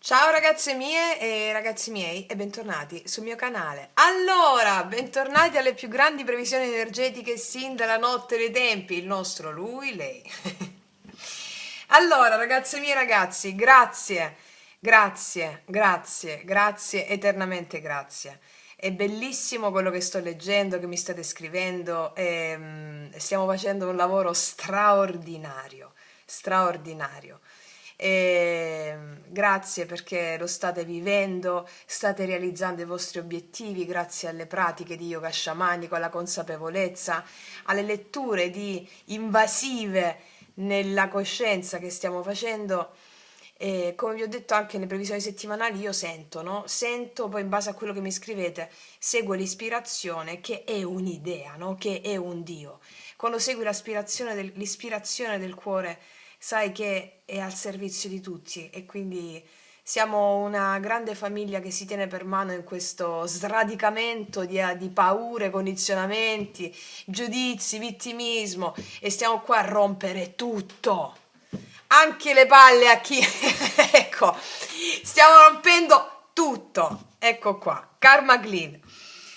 Ciao ragazze mie e ragazzi miei e bentornati sul mio canale. Allora, bentornati alle più grandi previsioni energetiche sin dalla notte dei tempi, il nostro lui, lei. Allora, ragazze mie e ragazzi, grazie, grazie, grazie, grazie, eternamente grazie. È bellissimo quello che sto leggendo, che mi state scrivendo, e stiamo facendo un lavoro straordinario, straordinario. Grazie perché lo state vivendo, state realizzando i vostri obiettivi grazie alle pratiche di yoga sciamanico, alla consapevolezza, alle letture invasive nella coscienza che stiamo facendo. E come vi ho detto anche nelle previsioni settimanali, io sento, no? Sento, poi in base a quello che mi scrivete, seguo l'ispirazione che è un'idea, no? Che è un Dio. Quando segui l'ispirazione del cuore, sai che è al servizio di tutti e quindi siamo una grande famiglia che si tiene per mano in questo sradicamento di paure, condizionamenti, giudizi, vittimismo e stiamo qua a rompere tutto. Anche le palle a chi... ecco, stiamo rompendo tutto. Ecco qua, Karma Clean.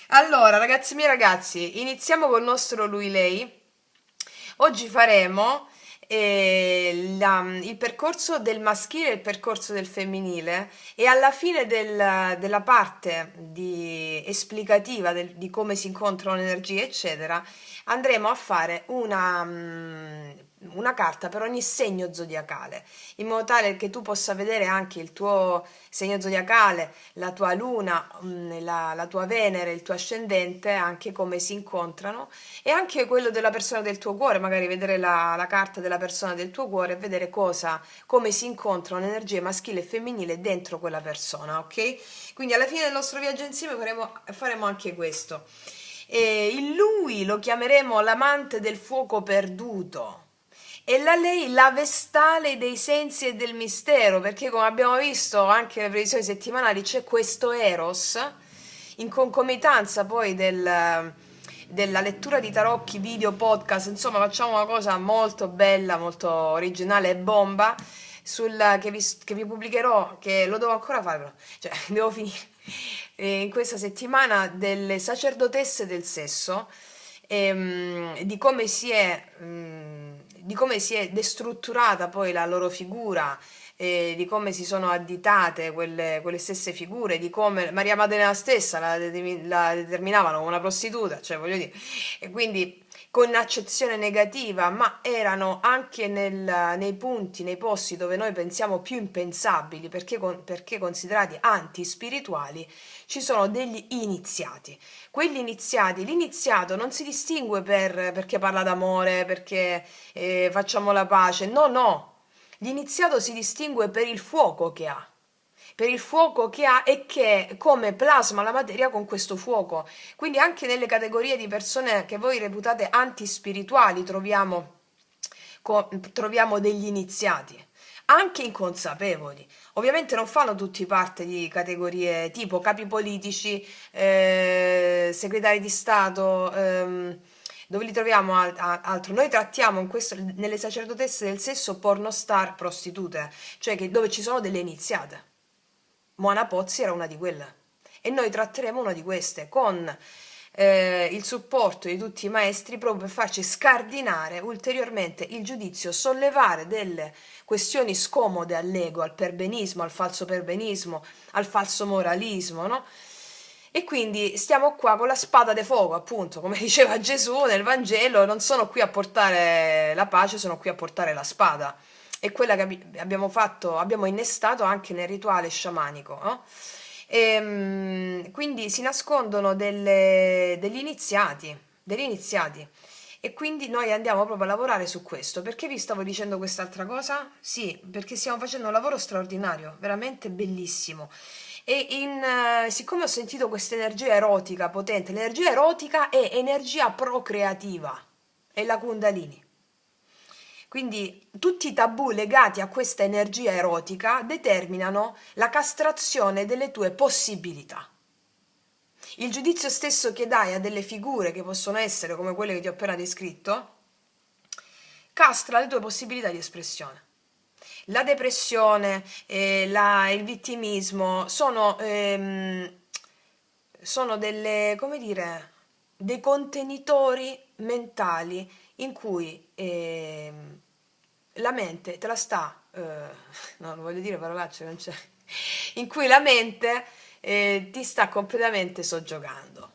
Allora, ragazzi miei ragazzi, iniziamo col nostro lui-lei. Oggi faremo il percorso del maschile e il percorso del femminile e alla fine della parte esplicativa di come si incontrano le energie, eccetera, andremo a fare una carta per ogni segno zodiacale, in modo tale che tu possa vedere anche il tuo segno zodiacale, la tua luna, la tua Venere, il tuo ascendente, anche come si incontrano e anche quello della persona del tuo cuore, magari vedere la carta della persona del tuo cuore e vedere come si incontrano le energie maschile e femminile dentro quella persona, ok? Quindi alla fine del nostro viaggio insieme faremo anche questo. E il lui lo chiameremo l'amante del fuoco perduto e lei la vestale dei sensi e del mistero, perché come abbiamo visto anche nelle previsioni settimanali c'è questo Eros in concomitanza poi della lettura di tarocchi, video, podcast, insomma facciamo una cosa molto bella, molto originale e bomba che vi pubblicherò, che lo devo ancora fare però, cioè devo finire in questa settimana delle sacerdotesse del sesso, di come si è destrutturata poi la loro figura, di come si sono additate quelle stesse figure, di come Maria Maddalena stessa la determinavano come una prostituta, cioè voglio dire, e quindi con un'accezione negativa, ma erano anche nei punti, nei posti dove noi pensiamo più impensabili, perché considerati antispirituali, ci sono degli iniziati. Quelli iniziati, l'iniziato non si distingue perché parla d'amore, perché facciamo la pace, no, no. L'iniziato si distingue per il fuoco che ha, per il fuoco che ha e che come plasma la materia con questo fuoco. Quindi anche nelle categorie di persone che voi reputate antispirituali troviamo degli iniziati, anche inconsapevoli. Ovviamente non fanno tutti parte di categorie tipo capi politici, segretari di Stato, dove li troviamo altro. Noi trattiamo nelle sacerdotesse del sesso pornostar prostitute, cioè dove ci sono delle iniziate. Moana Pozzi era una di quelle e noi tratteremo una di queste con il supporto di tutti i maestri proprio per farci scardinare ulteriormente il giudizio, sollevare delle questioni scomode all'ego, al perbenismo, al falso perbenismo, al falso moralismo, no? E quindi stiamo qua con la spada de fuoco, appunto, come diceva Gesù nel Vangelo, non sono qui a portare la pace, sono qui a portare la spada. È quella che abbiamo innestato anche nel rituale sciamanico, no? Quindi si nascondono degli iniziati. E quindi noi andiamo proprio a lavorare su questo. Perché vi stavo dicendo quest'altra cosa? Sì, perché stiamo facendo un lavoro straordinario, veramente bellissimo. Siccome ho sentito questa energia erotica potente, l'energia erotica è energia procreativa, è la Kundalini. Quindi tutti i tabù legati a questa energia erotica determinano la castrazione delle tue possibilità. Il giudizio stesso che dai a delle figure che possono essere come quelle che ti ho appena descritto, castra le tue possibilità di espressione. La depressione, il vittimismo sono delle, come dire, dei contenitori mentali in cui la mente te la sta, no, non voglio dire parolacce, non c'è, in cui la mente ti sta completamente soggiogando.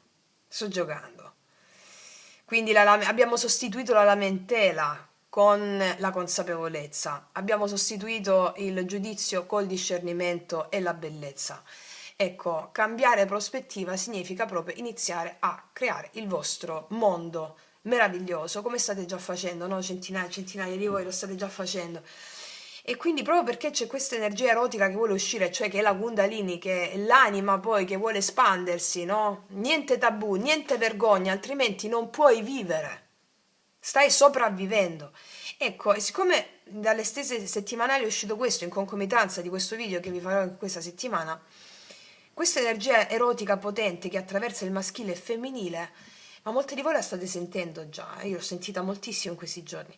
Quindi abbiamo sostituito la lamentela con la consapevolezza, abbiamo sostituito il giudizio col discernimento e la bellezza. Ecco, cambiare prospettiva significa proprio iniziare a creare il vostro mondo meraviglioso, come state già facendo, no? Centinaia e centinaia di voi lo state già facendo. E quindi proprio perché c'è questa energia erotica che vuole uscire, cioè che è la Kundalini, che è l'anima poi che vuole espandersi, no? Niente tabù, niente vergogna, altrimenti non puoi vivere. Stai sopravvivendo. Ecco, e siccome dalle stesse settimanali è uscito questo in concomitanza di questo video che vi farò in questa settimana, questa energia erotica potente che attraversa il maschile e il femminile, ma molte di voi la state sentendo già, io l'ho sentita moltissimo in questi giorni.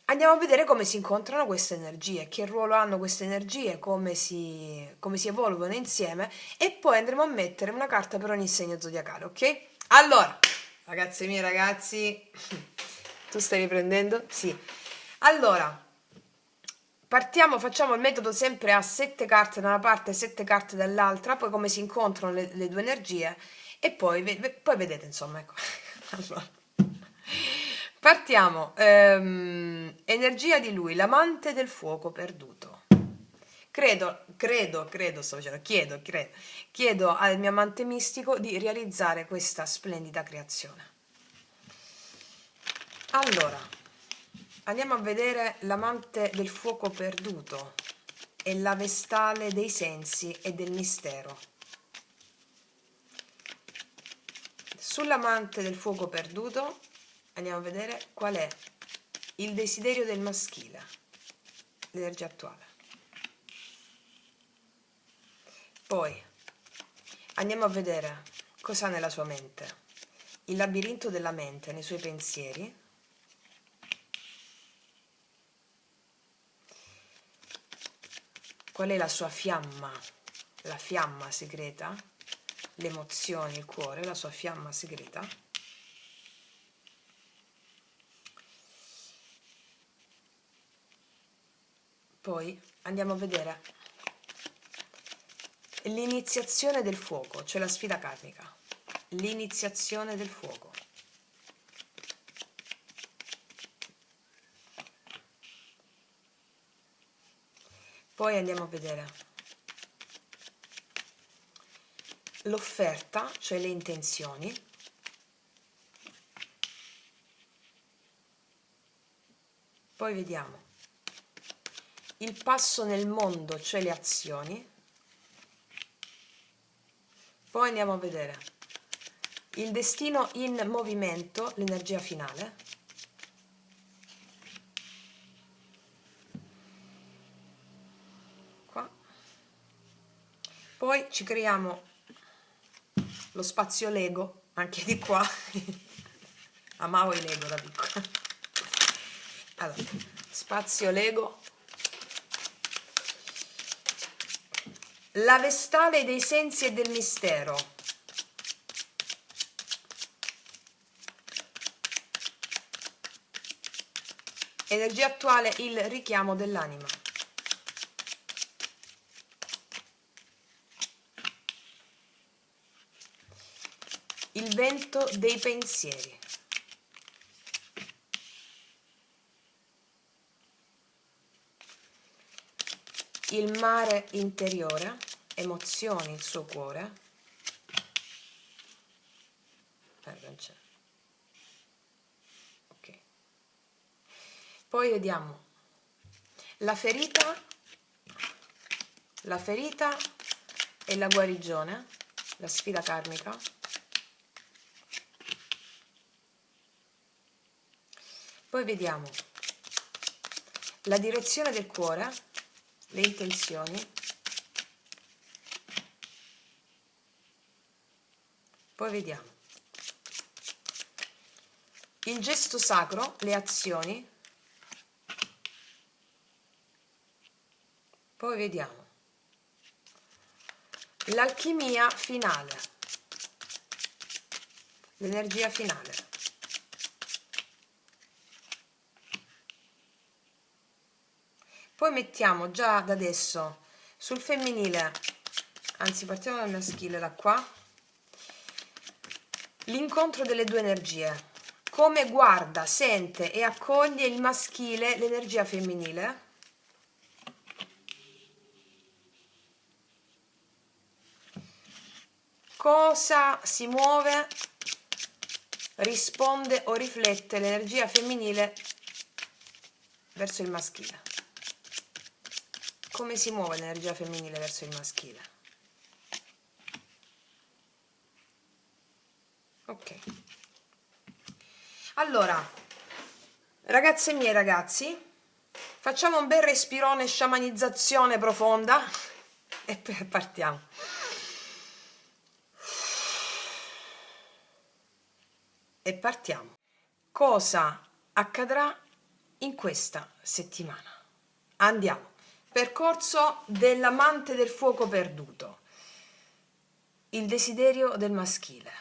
Andiamo a vedere come si incontrano queste energie, che ruolo hanno queste energie, come si evolvono insieme e poi andremo a mettere una carta per ogni segno zodiacale, ok? Allora, ragazze mie, ragazzi, tu stai riprendendo? Sì. Allora, partiamo, facciamo il metodo sempre a 7 carte da una parte e 7 carte dall'altra, poi come si incontrano le due energie e poi, poi vedete, insomma, ecco. Allora. Partiamo. Energia di lui, l'amante del fuoco perduto. Sto dicendo, chiedo al mio amante mistico di realizzare questa splendida creazione. Allora, andiamo a vedere l'amante del fuoco perduto e la vestale dei sensi e del mistero. Sull'amante del fuoco perduto andiamo a vedere qual è il desiderio del maschile, l'energia attuale. Poi andiamo a vedere cosa ha nella sua mente, il labirinto della mente nei suoi pensieri. Qual è la sua fiamma, la fiamma segreta, le emozioni, il cuore, la sua fiamma segreta. Poi andiamo a vedere l'iniziazione del fuoco, cioè la sfida karmica, l'iniziazione del fuoco. Poi andiamo a vedere l'offerta, cioè le intenzioni. Poi vediamo il passo nel mondo, cioè le azioni. Poi andiamo a vedere il destino in movimento, l'energia finale. Qua. Poi ci creiamo lo spazio Lego, anche di qua. Amavo i Lego da piccola. Allora, spazio Lego. La vestale dei sensi e del mistero. Energia attuale, il richiamo dell'anima. Il vento dei pensieri. Il mare interiore, emozioni, il suo cuore. Non c'è. Ok. Poi vediamo la ferita e la guarigione, la sfida karmica. Poi vediamo la direzione del cuore, le intenzioni. Poi vediamo il gesto sacro, le azioni. Poi vediamo l'alchimia finale, l'energia finale. Poi mettiamo già da adesso sul femminile, anzi partiamo dal maschile, da qua, l'incontro delle due energie. Come guarda, sente e accoglie il maschile l'energia femminile. Cosa si muove, risponde o riflette l'energia femminile verso il maschile? Come si muove l'energia femminile verso il maschile? Ok. Allora, ragazze mie e ragazzi, facciamo un bel respirone, sciamanizzazione profonda e poi partiamo. E partiamo. Cosa accadrà in questa settimana? Andiamo. Percorso dell'amante del fuoco perduto. Il desiderio del maschile.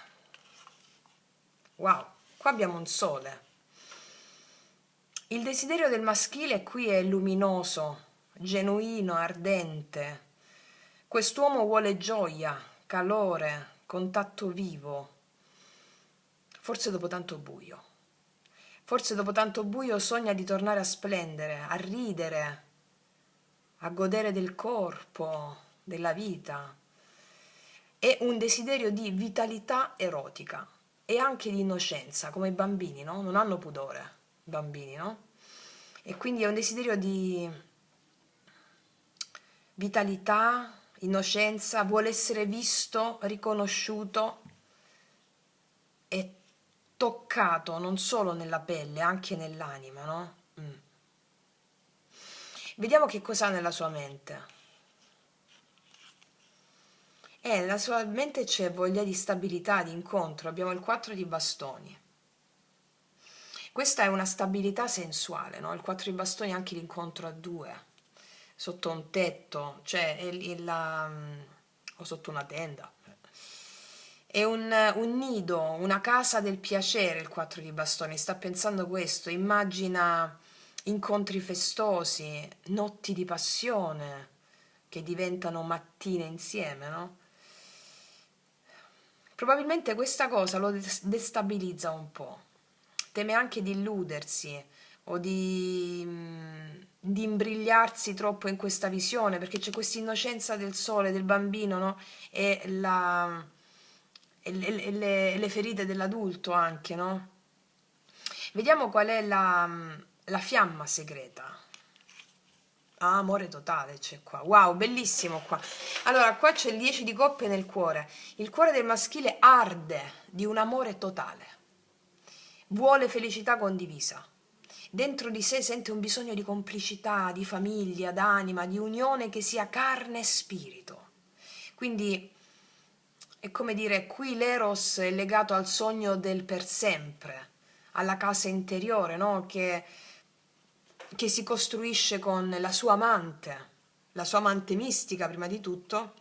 Wow, qua abbiamo un sole. Il desiderio del maschile qui è luminoso, genuino, ardente. Quest'uomo vuole gioia, calore, contatto vivo. Forse dopo tanto buio. Forse dopo tanto buio sogna di tornare a splendere, a ridere, a godere del corpo, della vita. È un desiderio di vitalità erotica e anche di innocenza, come i bambini, no? Non hanno pudore, i bambini, no? E quindi è un desiderio di vitalità, innocenza, vuole essere visto, riconosciuto e toccato non solo nella pelle, anche nell'anima, no? Vediamo che cosa ha nella sua mente. Nella sua mente c'è voglia di stabilità, di incontro. Abbiamo il 4 di bastoni. Questa è una stabilità sensuale, no? Il 4 di bastoni è anche l'incontro a due, sotto un tetto, cioè o sotto una tenda. È un nido, una casa del piacere il 4 di bastoni. Sta pensando questo, immagina incontri festosi, notti di passione che diventano mattine insieme, no? Probabilmente questa cosa lo destabilizza un po', teme anche di illudersi o di imbrigliarsi troppo in questa visione, perché c'è questa innocenza del sole, del bambino, no? E, le ferite dell'adulto anche, no? Vediamo qual è la fiamma segreta. Ah, amore totale c'è qua. Wow, bellissimo qua. Allora, qua c'è il 10 di coppe nel cuore. Il cuore del maschile arde di un amore totale. Vuole felicità condivisa. Dentro di sé sente un bisogno di complicità, di famiglia, d'anima, di unione che sia carne e spirito. Quindi è come dire, qui l'eros è legato al sogno del per sempre, alla casa interiore, no? Che si costruisce con la sua amante mistica prima di tutto,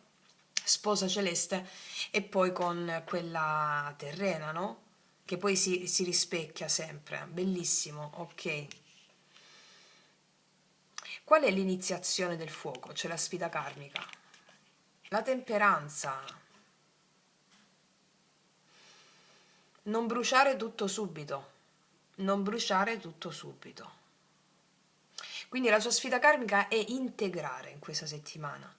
sposa celeste, e poi con quella terrena, no? Che poi si rispecchia sempre. Bellissimo, ok. Qual è l'iniziazione del fuoco? C'è la sfida karmica. La temperanza. Non bruciare tutto subito. Non bruciare tutto subito. Quindi la sua sfida karmica è integrare in questa settimana.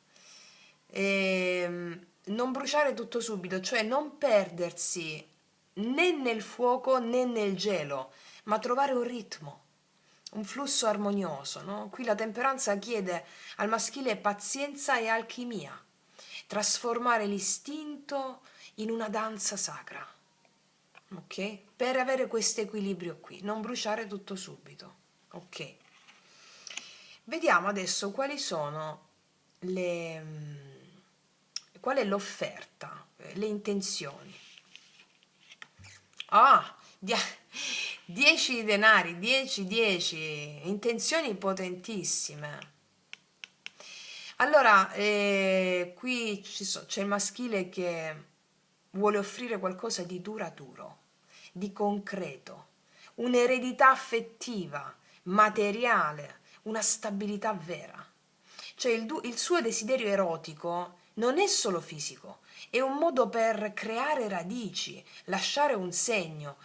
Non bruciare tutto subito, cioè non perdersi né nel fuoco né nel gelo, ma trovare un ritmo, un flusso armonioso, no? Qui la temperanza chiede al maschile pazienza e alchimia, trasformare l'istinto in una danza sacra, ok? Per avere questo equilibrio qui, non bruciare tutto subito, ok? Vediamo adesso quali sono qual è l'offerta, le intenzioni. Ah, 10 denari, 10, intenzioni potentissime. Allora, qui c'è il maschile che vuole offrire qualcosa di duraturo, di concreto, un'eredità affettiva, materiale, una stabilità vera. Cioè il suo desiderio erotico non è solo fisico, è un modo per creare radici, lasciare un segno.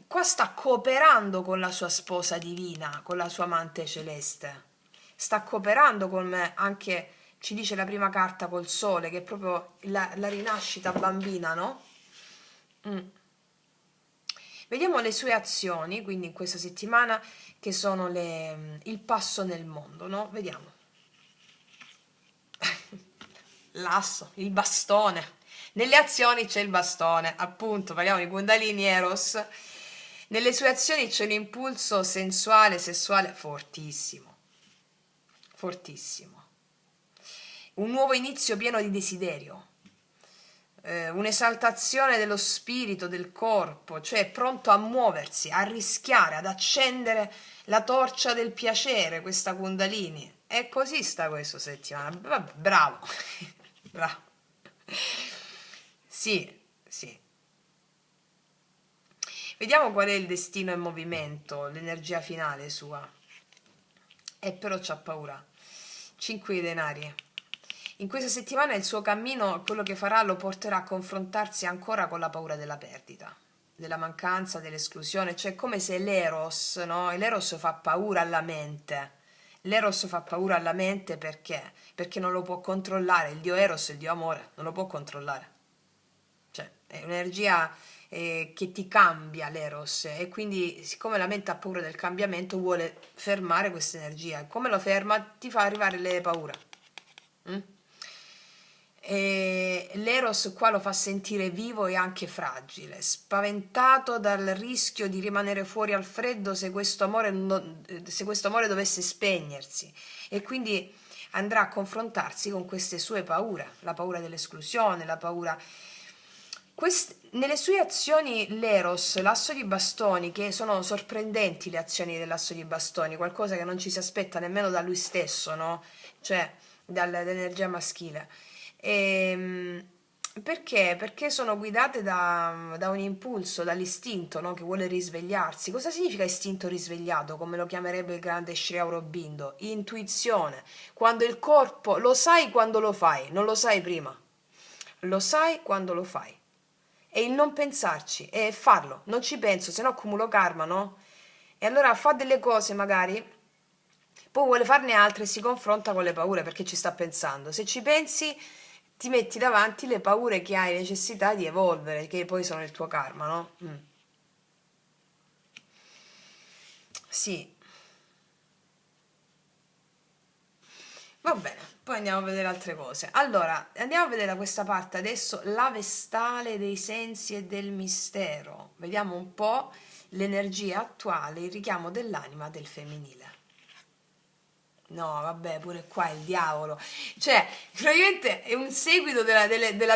Qua sta cooperando con la sua sposa divina, con la sua amante celeste. Sta cooperando con me, anche ci dice la prima carta col sole, che è proprio la rinascita bambina, no? Mm. Vediamo le sue azioni, quindi in questa settimana, che sono il passo nel mondo, no? Vediamo. L'asso, il bastone. Nelle azioni c'è il bastone, appunto, parliamo di Kundalini Eros. Nelle sue azioni c'è un impulso sensuale, sessuale fortissimo, fortissimo. Un nuovo inizio pieno di desiderio, un'esaltazione dello spirito, del corpo, cioè pronto a muoversi, a rischiare, ad accendere la torcia del piacere, questa Kundalini. E così sta questa settimana. Vabbè, bravo, bravo. Sì, sì. Vediamo qual è il destino in movimento, l'energia finale sua. E però c'ha paura. 5 di denari. In questa settimana il suo cammino, quello che farà, lo porterà a confrontarsi ancora con la paura della perdita, della mancanza, dell'esclusione, cioè come se l'eros, no? L'eros fa paura alla mente. L'eros fa paura alla mente perché? Perché non lo può controllare, il dio eros, il dio amore, non lo può controllare. Cioè, è un'energia che ti cambia l'eros e quindi siccome la mente ha paura del cambiamento vuole fermare questa energia. Come lo ferma? Ti fa arrivare le paure. Mm? E l'Eros qua lo fa sentire vivo e anche fragile, spaventato dal rischio di rimanere fuori al freddo se questo amore, se questo amore dovesse spegnersi e quindi andrà a confrontarsi con queste sue paure, la paura dell'esclusione, la paura... nelle sue azioni l'Eros, l'asso di bastoni, che sono sorprendenti le azioni dell'asso di bastoni, qualcosa che non ci si aspetta nemmeno da lui stesso, no? Cioè dall'energia maschile. Ehm, perché? Perché sono guidate da un impulso, dall'istinto, no? Che vuole risvegliarsi. Cosa significa istinto risvegliato, come lo chiamerebbe il grande Sri Aurobindo? Intuizione. Quando il corpo lo sai quando lo fai, non lo sai prima. Lo sai quando lo fai. E il non pensarci, e farlo. Non ci penso, se no accumulo karma, no? E allora fa delle cose magari, poi vuole farne altre e si confronta con le paure perché ci sta pensando. Se ci pensi, ti metti davanti le paure che hai necessità di evolvere, che poi sono il tuo karma, no? Mm. Sì, va bene, poi andiamo a vedere altre cose. Allora, andiamo a vedere da questa parte adesso la vestale dei sensi e del mistero. Vediamo un po' l'energia attuale, il richiamo dell'anima del femminile. No, vabbè, pure qua il diavolo. Cioè, praticamente è un seguito della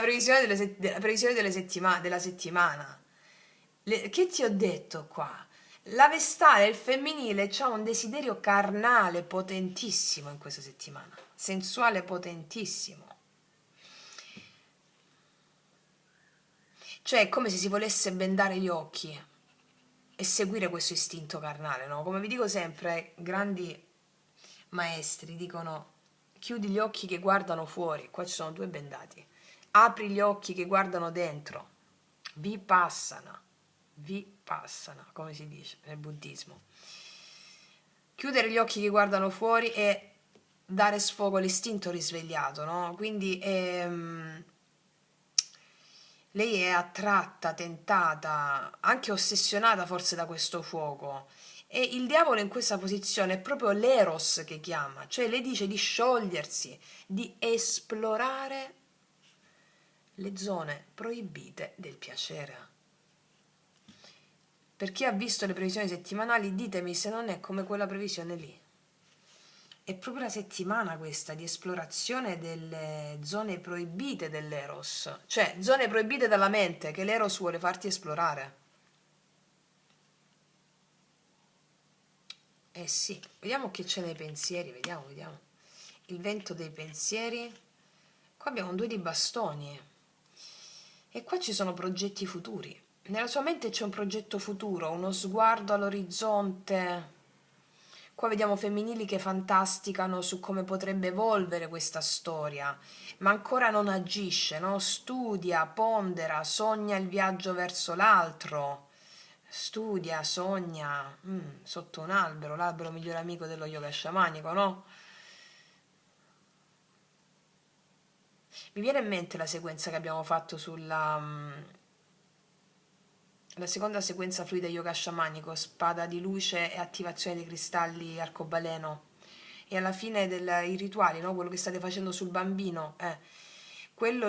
previsione della previsione della settimana. Che ti ho detto qua? La vestale, il femminile, ha un desiderio carnale potentissimo in questa settimana, sensuale potentissimo. Cioè, è come se si volesse bendare gli occhi e seguire questo istinto carnale, no? Come vi dico sempre, grandi maestri dicono chiudi gli occhi che guardano fuori, qua ci sono due bendati, apri gli occhi che guardano dentro, vipassana, come si dice nel buddismo. Chiudere gli occhi che guardano fuori e dare sfogo all'istinto risvegliato, no? Quindi lei è attratta, tentata, anche ossessionata forse da questo fuoco. E il diavolo in questa posizione è proprio l'Eros che chiama, cioè le dice di sciogliersi, di esplorare le zone proibite del piacere. Per chi ha visto le previsioni settimanali, ditemi se non è come quella previsione lì. È proprio la settimana questa di esplorazione delle zone proibite dell'Eros, cioè zone proibite dalla mente che l'Eros vuole farti esplorare. Eh sì, vediamo che c'è nei pensieri, vediamo. il vento dei pensieri, qua abbiamo un 2 di bastoni e qua ci sono progetti futuri. Nella sua mente c'è un progetto futuro, uno sguardo all'orizzonte. Qua vediamo femminili che fantasticano su come potrebbe evolvere questa storia, ma ancora non agisce, no? Studia, pondera, sogna il viaggio verso l'altro. Studia, sogna, sotto un albero, l'albero migliore amico dello yoga sciamanico, no? Mi viene in mente la sequenza che abbiamo fatto la seconda sequenza fluida yoga sciamanico, spada di luce e attivazione dei cristalli arcobaleno. E alla fine i rituali, no? Quello che state facendo sul bambino, quel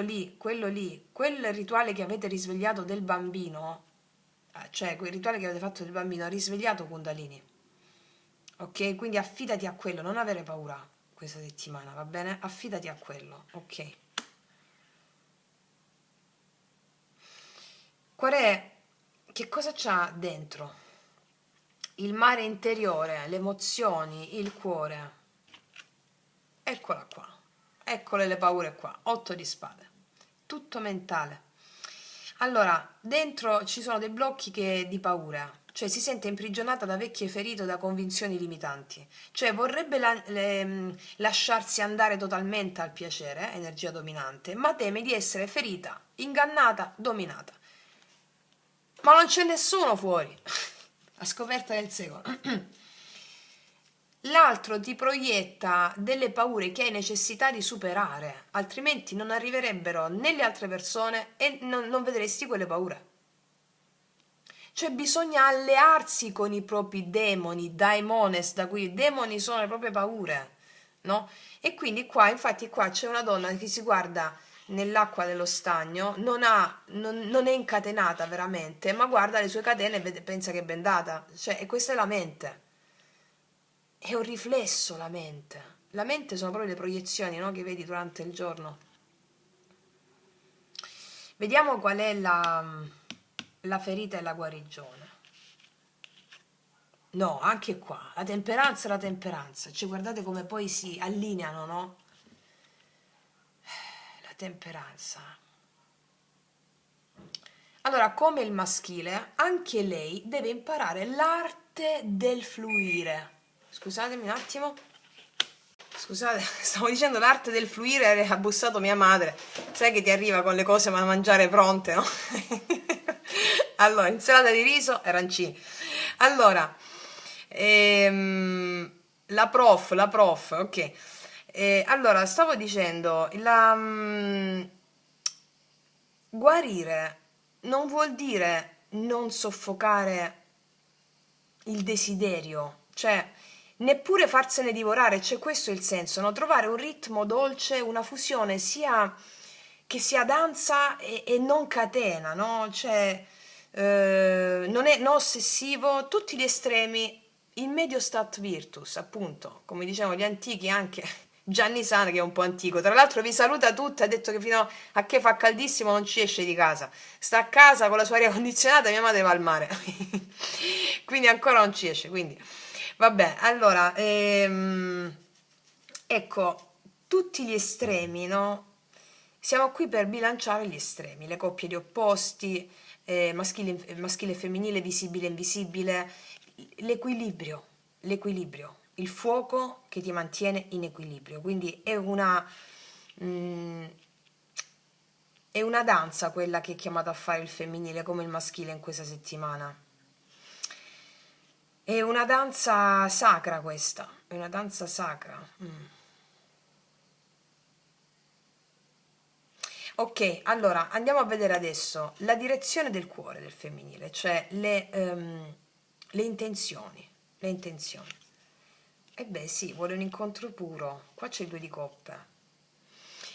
rituale che avete risvegliato del bambino, cioè quel rituale che avete fatto del bambino ha risvegliato Kundalini. Ok? Quindi affidati a quello, non avere paura questa settimana, va bene? Affidati a quello, ok? Qual è? Che cosa c'ha dentro? Il mare interiore, le emozioni, il cuore. Eccola qua. Eccole le paure qua. 8 di spade. Tutto mentale. Allora, dentro ci sono dei blocchi di paura, cioè si sente imprigionata da vecchie ferite o da convinzioni limitanti, cioè vorrebbe lasciarsi andare totalmente al piacere, energia dominante, ma teme di essere ferita, ingannata, dominata. Ma non c'è nessuno fuori. La scoperta del secolo. L'altro ti proietta delle paure che hai necessità di superare, altrimenti non arriverebbero né le altre persone e non vedresti quelle paure. Cioè bisogna allearsi con i propri demoni, daimones, da cui i demoni sono le proprie paure, no? E quindi qua, infatti qua c'è una donna che si guarda nell'acqua dello stagno, non è incatenata veramente, ma guarda le sue catene e pensa che è bendata, cioè e questa è la mente. È un riflesso la mente. La mente sono proprio le proiezioni, no, che vedi durante il giorno. Vediamo qual è la ferita e la guarigione. No, anche qua, la temperanza è la temperanza. Cioè, guardate come poi si allineano, no? La temperanza. Allora, come il maschile, anche lei deve imparare l'arte del fluire. Scusatemi un attimo. Scusate, stavo dicendo l'arte del fluire, ha bussato mia madre. Sai che ti arriva con le cose da mangiare pronte, no? Allora, insalata di riso, arancini. Allora, la prof, ok. Allora, stavo dicendo, guarire non vuol dire non soffocare il desiderio, cioè neppure farsene divorare, cioè questo è il senso, no? Trovare un ritmo dolce, una fusione sia che sia danza e non catena, no? Cioè non è non ossessivo, tutti gli estremi, il medio stat virtus, appunto, come dicevano gli antichi anche Gianni Sana che è un po' antico, tra l'altro vi saluta tutti, ha detto che fino a che fa caldissimo non ci esce di casa, sta a casa con la sua aria condizionata, mia madre va al mare, quindi ancora non ci esce, quindi vabbè, allora, ecco, tutti gli estremi, no? Siamo qui per bilanciare gli estremi, le coppie di opposti, maschile e femminile, visibile e invisibile, l'equilibrio, l'equilibrio, il fuoco che ti mantiene in equilibrio. Quindi mm, è una danza quella che è chiamata a fare il femminile come il maschile in questa settimana. È una danza sacra questa, è una danza sacra. Ok, allora andiamo a vedere adesso la direzione del cuore del femminile, cioè le intenzioni, le intenzioni. E beh sì, vuole un incontro puro, qua c'è il 2 di coppe.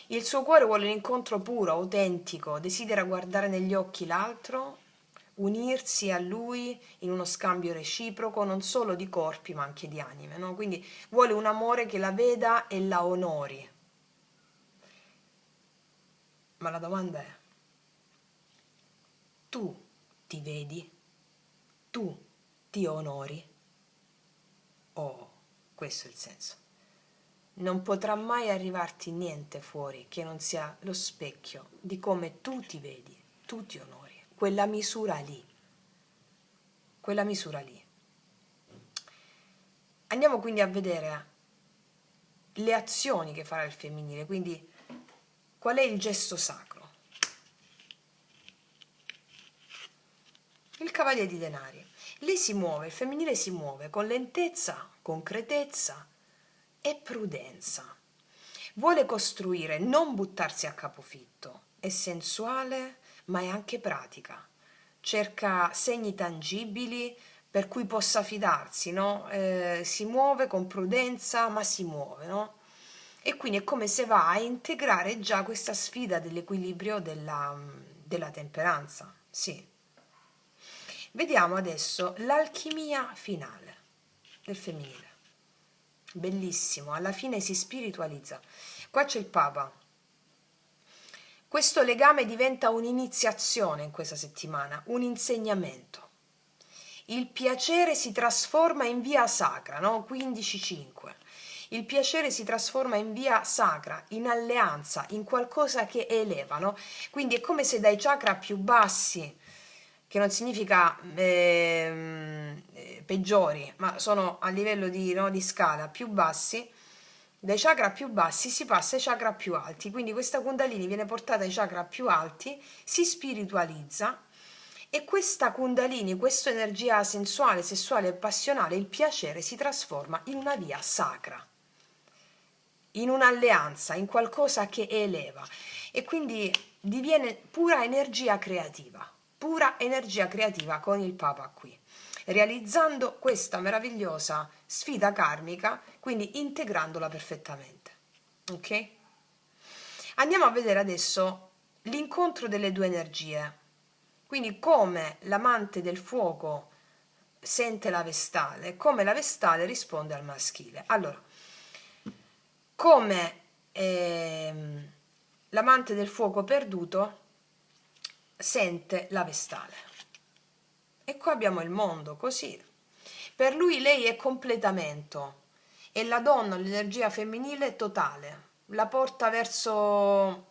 Il suo cuore vuole un incontro puro, autentico, desidera guardare negli occhi l'altro, unirsi a lui in uno scambio reciproco, non solo di corpi ma anche di anime, no? Quindi vuole un amore che la veda e la onori. Ma la domanda è, tu ti vedi? Tu ti onori? Oh, questo è il senso. non potrà mai arrivarti niente fuori che non sia lo specchio di come tu ti vedi, tu ti onori, quella misura lì, quella misura lì. Andiamo quindi a vedere le azioni che farà il femminile, quindi qual è il gesto sacro? Il cavaliere di denari. Lei si muove, il femminile si muove con lentezza, concretezza e prudenza. Vuole costruire, non buttarsi a capofitto. È sensuale, ma è anche pratica. Cerca segni tangibili per cui possa fidarsi, no? Si muove con prudenza, ma si muove, no? E quindi è come se va a integrare già questa sfida dell'equilibrio della temperanza. Sì. Vediamo adesso l'alchimia finale del femminile. Bellissimo, alla fine si spiritualizza. Qua c'è il Papa. Questo legame diventa un'iniziazione in questa settimana, un insegnamento. Il piacere si trasforma in via sacra, no? 15-5. Il piacere si trasforma in via sacra, in alleanza, in qualcosa che eleva, no? Quindi è come se dai chakra più bassi, che non significa peggiori, ma sono a livello di, no, di scala più bassi, dai chakra più bassi si passa ai chakra più alti, quindi questa Kundalini viene portata ai chakra più alti, si spiritualizza e questa Kundalini, questa energia sensuale, sessuale e passionale, il piacere si trasforma in una via sacra, in un'alleanza, in qualcosa che eleva e quindi diviene pura energia creativa con il Papa qui, realizzando questa meravigliosa sfida karmica, quindi integrandola perfettamente. Ok? Andiamo a vedere adesso l'incontro delle due energie, quindi come l'amante del fuoco sente la vestale, come la vestale risponde al maschile. Allora, come l'amante del fuoco perduto sente la vestale. E qua abbiamo il mondo, così. Per lui lei è completamento e la donna, l'energia femminile totale, la porta verso...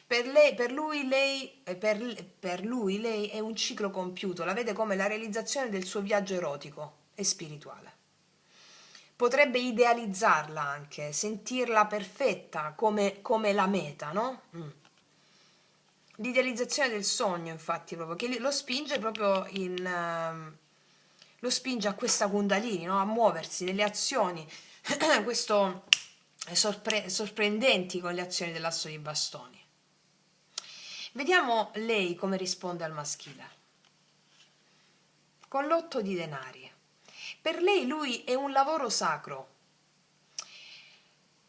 Per lui lei è un ciclo compiuto, la vede come la realizzazione del suo viaggio erotico e spirituale. Potrebbe idealizzarla anche, sentirla perfetta come la meta, no? L'idealizzazione del sogno, infatti, proprio, che lo spinge proprio lo spinge a questa Kundalini, no? A muoversi nelle azioni, questo sorprendenti con le azioni dell'asso di bastoni. Vediamo lei come risponde al maschile. Con l'8 di denari. Per lei lui è un lavoro sacro.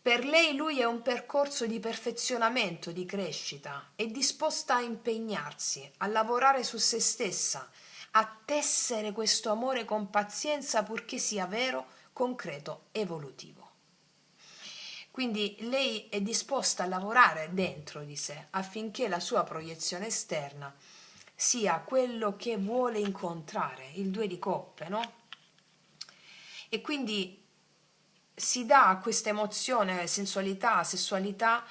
Per lei lui è un percorso di perfezionamento, di crescita, è disposta a impegnarsi, a lavorare su se stessa, a tessere questo amore con pazienza purché sia vero, concreto, evolutivo. Quindi lei è disposta a lavorare dentro di sé affinché la sua proiezione esterna sia quello che vuole incontrare, il 2 di coppe, no? E quindi si dà a questa emozione, sensualità, sessualità,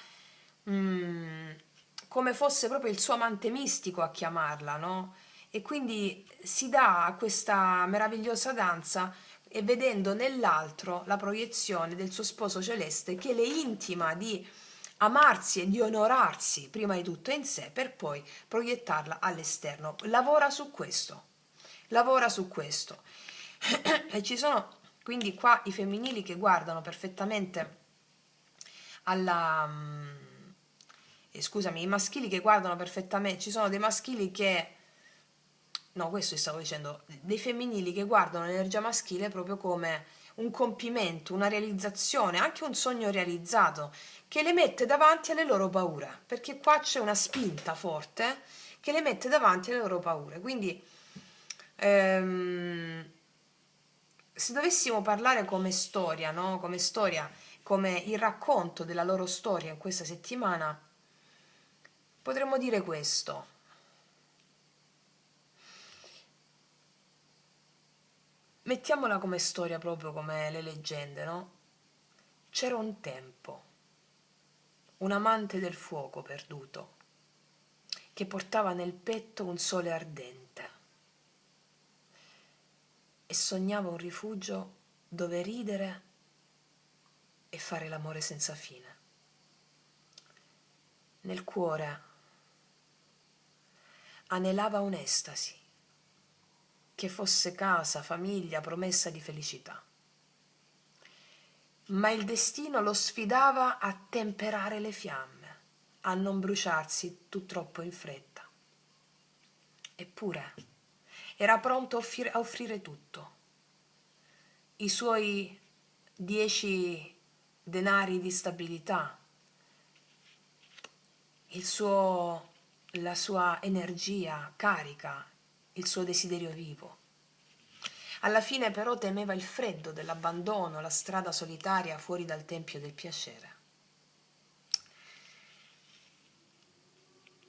come fosse proprio il suo amante mistico a chiamarla, no? E quindi si dà a questa meravigliosa danza e vedendo nell'altro la proiezione del suo sposo celeste che le intima di amarsi e di onorarsi prima di tutto in sé per poi proiettarla all'esterno. Lavora su questo, lavora su questo. E ci sono quindi qua i femminili che guardano perfettamente alla... scusami, i maschili che guardano perfettamente, ci sono dei maschili che... No, questo stavo dicendo, dei femminili che guardano l'energia maschile proprio come un compimento, una realizzazione, anche un sogno realizzato, che le mette davanti alle loro paure, perché qua c'è una spinta forte che le mette davanti alle loro paure. Quindi, se dovessimo parlare come storia, no? Come storia, come il racconto della loro storia in questa settimana, potremmo dire questo. Mettiamola come storia proprio come le leggende, no? C'era un tempo, un amante del fuoco perduto, che portava nel petto un sole ardente e sognava un rifugio dove ridere e fare l'amore senza fine. Nel cuore anelava un'estasi, che fosse casa, famiglia, promessa di felicità. Ma il destino lo sfidava a temperare le fiamme, a non bruciarsi troppo in fretta. Eppure era pronto a offrire tutto. I suoi 10 denari di stabilità, la sua energia carica, il suo desiderio vivo. Alla fine però temeva il freddo dell'abbandono, la strada solitaria fuori dal tempio del piacere.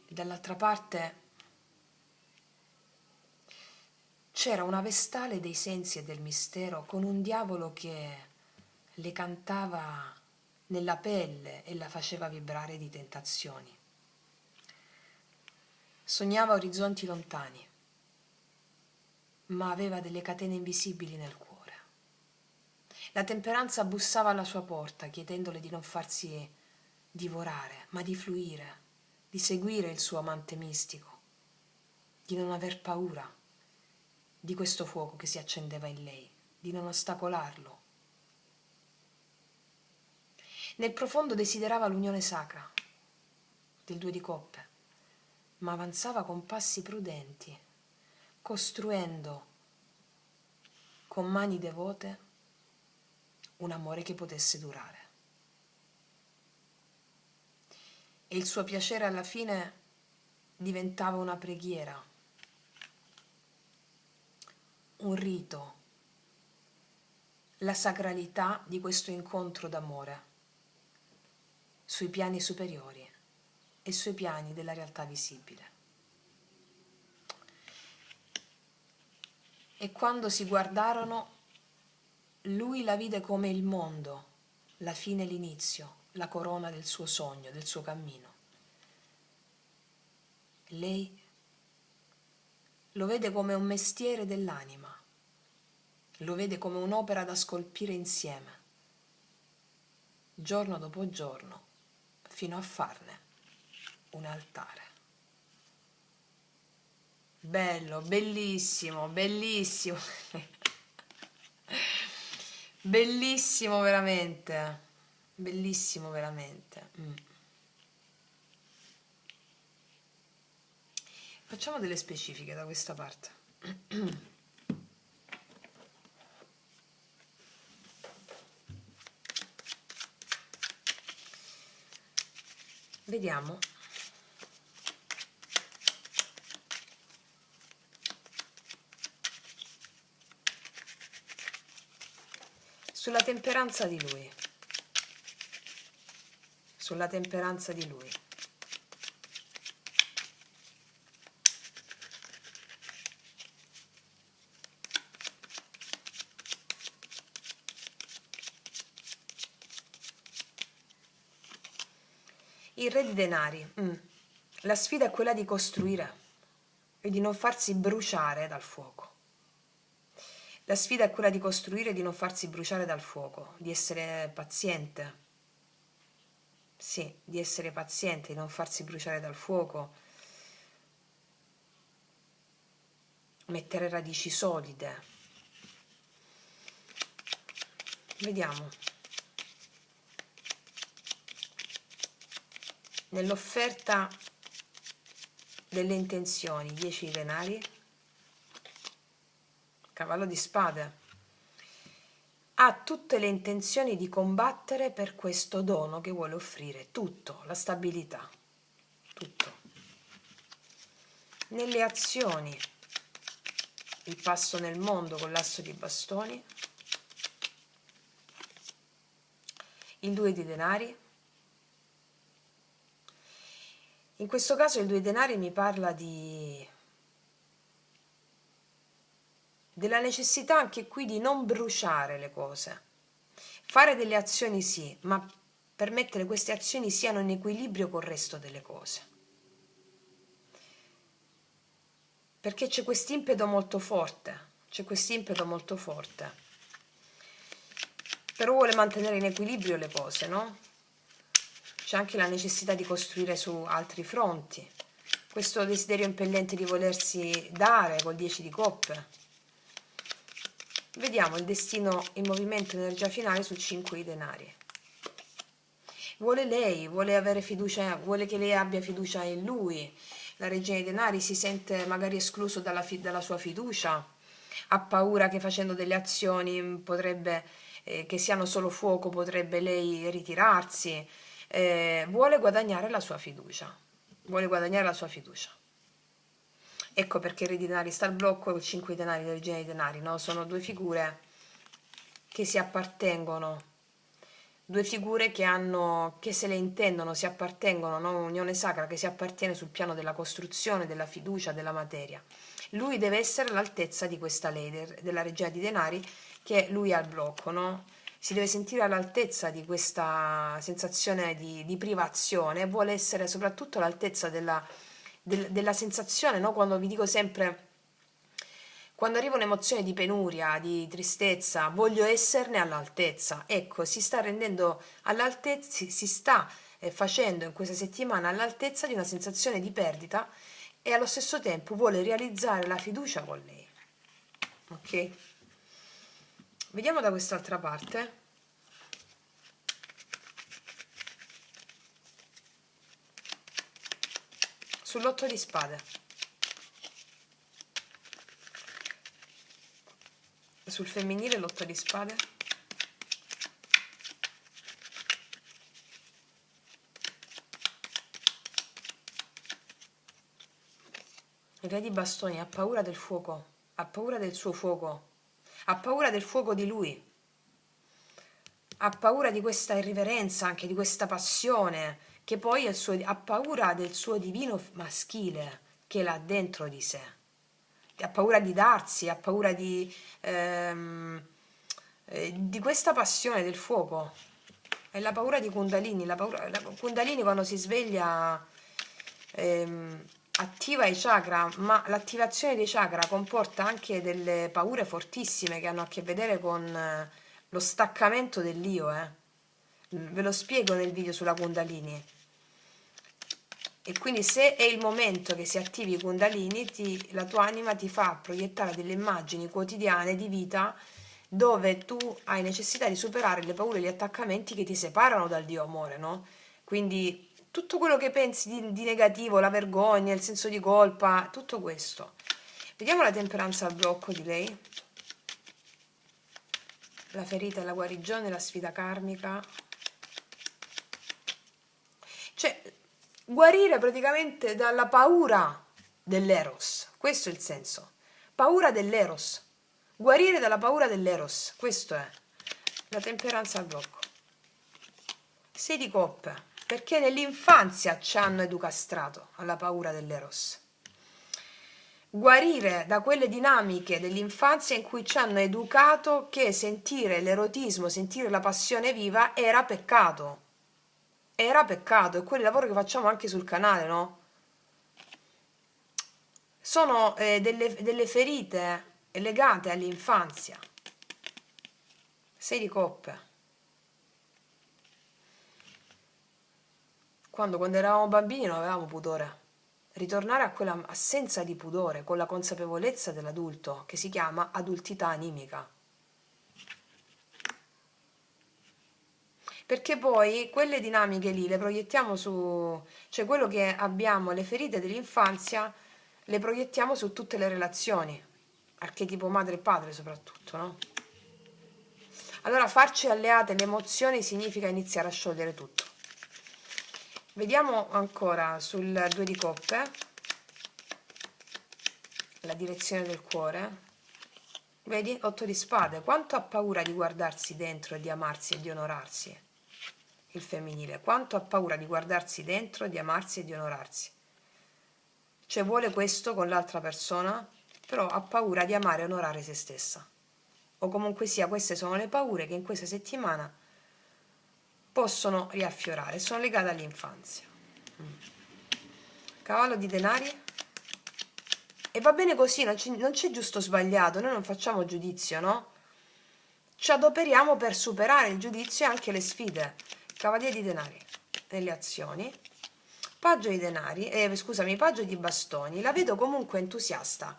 Dall'altra parte c'era una vestale dei sensi e del mistero con un diavolo che le cantava nella pelle e la faceva vibrare di tentazioni. Sognava orizzonti lontani, ma aveva delle catene invisibili nel cuore. La temperanza bussava alla sua porta, chiedendole di non farsi divorare, ma di fluire, di seguire il suo amante mistico, di non aver paura di questo fuoco che si accendeva in lei, di non ostacolarlo. Nel profondo desiderava l'unione sacra del due di coppe, ma avanzava con passi prudenti, costruendo con mani devote un amore che potesse durare. E il suo piacere alla fine diventava una preghiera, un rito, la sacralità di questo incontro d'amore sui piani superiori e sui piani della realtà visibile. E quando si guardarono, lui la vide come il mondo, la fine e l'inizio, la corona del suo sogno, del suo cammino. Lei lo vede come un mestiere dell'anima, lo vede come un'opera da scolpire insieme, giorno dopo giorno, fino a farne un altare. Bello, bellissimo, bellissimo. Bellissimo veramente, bellissimo veramente. Facciamo delle specifiche da questa parte. Vediamo. Sulla temperanza di lui. Sulla temperanza di lui. Il re di denari. La sfida è quella di costruire e di non farsi bruciare dal fuoco. La sfida è quella di costruire e di non farsi bruciare dal fuoco, di essere paziente. Sì, di essere paziente, di non farsi bruciare dal fuoco. Mettere radici solide. Vediamo. Nell'offerta delle intenzioni, 10 denari, cavallo di spade. Ha tutte le intenzioni di combattere per questo dono che vuole offrire, tutto, la stabilità, tutto. Nelle azioni, il passo nel mondo con l'asso di bastoni, il 2 di denari. In questo caso il 2 denari mi parla della necessità anche qui di non bruciare le cose, Fare delle azioni sì, ma permettere che queste azioni siano in equilibrio col resto delle cose. Perché c'è quest'impeto molto forte, però vuole mantenere in equilibrio le cose, no? C'è anche la necessità di costruire su altri fronti, questo desiderio impellente di volersi dare col 10 di coppe. Vediamo il destino in movimento, energia finale sul 5 di denari. Vuole avere fiducia, vuole che lei abbia fiducia in lui. La regina dei denari si sente magari escluso dalla sua fiducia, ha paura che facendo delle azioni potrebbe, che siano solo fuoco, potrebbe lei ritirarsi. Vuole guadagnare la sua fiducia. Vuole guadagnare la sua fiducia. Ecco perché il re di denari sta al blocco e il 5 di denari, la regina dei denari, no? Sono due figure che si appartengono, due figure che se le intendono, si appartengono, no? Un'unione sacra che si appartiene sul piano della costruzione, della fiducia, della materia. Lui deve essere all'altezza di questa lei, della regina di denari, che lui ha al blocco, no? Si deve sentire all'altezza di questa sensazione di privazione, vuole essere soprattutto all'altezza della sensazione, no? Quando vi dico sempre, quando arriva un'emozione di penuria, di tristezza, voglio esserne all'altezza. Ecco, si sta rendendo all'altezza, si sta facendo in questa settimana all'altezza di una sensazione di perdita e allo stesso tempo vuole realizzare la fiducia con lei. Ok? Vediamo da quest'altra parte. Sull'8 di spade. Sul femminile l'8 di spade. Il re di bastoni ha paura del fuoco, ha paura del suo fuoco, ha paura del fuoco di lui, ha paura di questa irriverenza, anche di questa passione, che poi ha paura del suo divino maschile che l'ha dentro di sé, ha paura di darsi, ha paura di questa passione del fuoco. È la paura di Kundalini. La Kundalini quando si sveglia attiva i chakra, ma l'attivazione dei chakra comporta anche delle paure fortissime che hanno a che vedere con lo staccamento dell'io. Ve lo spiego nel video sulla Kundalini. E quindi se è il momento che si attivi i Kundalini, la tua anima ti fa proiettare delle immagini quotidiane di vita dove tu hai necessità di superare le paure e gli attaccamenti che ti separano dal Dio amore, no? Quindi tutto quello che pensi di negativo, la vergogna, il senso di colpa, tutto questo. Vediamo la temperanza al blocco di lei. La ferita e la guarigione, la sfida karmica. Cioè, guarire praticamente dalla paura dell'eros. Questo è il senso. Paura dell'eros. Guarire dalla paura dell'eros. Questo è. La temperanza al blocco. 6 di coppe. Perché nell'infanzia ci hanno educastrato alla paura dell'eros. Guarire da quelle dinamiche dell'infanzia in cui ci hanno educato che sentire l'erotismo, sentire la passione viva era peccato. Era peccato, è quel lavoro che facciamo anche sul canale, no? Sono delle ferite legate all'infanzia. 6 di coppe. Quando eravamo bambini non avevamo pudore. Ritornare a quella assenza di pudore con la consapevolezza dell'adulto che si chiama adultità animica. Perché poi quelle dinamiche lì le proiettiamo cioè quello che abbiamo, le ferite dell'infanzia, le proiettiamo su tutte le relazioni, archetipo madre e padre soprattutto, no? Allora farci alleate le emozioni significa iniziare a sciogliere tutto. Vediamo ancora sul 2 di coppe, la direzione del cuore. Vedi? 8 di spade. Quanto ha paura di guardarsi dentro e di amarsi e di onorarsi? Il femminile. Quanto ha paura di guardarsi dentro, di amarsi e di onorarsi? Cioè vuole questo con l'altra persona, però ha paura di amare e onorare se stessa. o comunque sia queste sono le paure che in questa settimana possono riaffiorare, sono legate all'infanzia. Cavallo di denari. E va bene così, non c'è giusto o sbagliato, noi non facciamo giudizio, no? Ci adoperiamo per superare il giudizio e anche le sfide. Cavaliere di denari nelle azioni. Paggio di denari, scusami, paggio di bastoni. La vedo comunque entusiasta.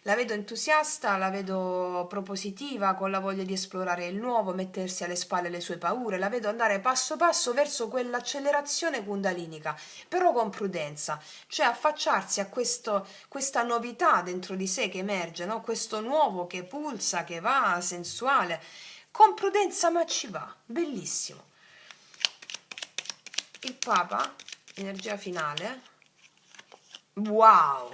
La vedo entusiasta, la vedo propositiva, con la voglia di esplorare il nuovo, mettersi alle spalle le sue paure. La vedo andare passo passo verso quell'accelerazione kundalinica, però con prudenza, cioè affacciarsi a questa novità dentro di sé che emerge, no? Questo nuovo che pulsa, che va, sensuale, con prudenza ma ci va, bellissimo. Il Papa, energia finale, wow!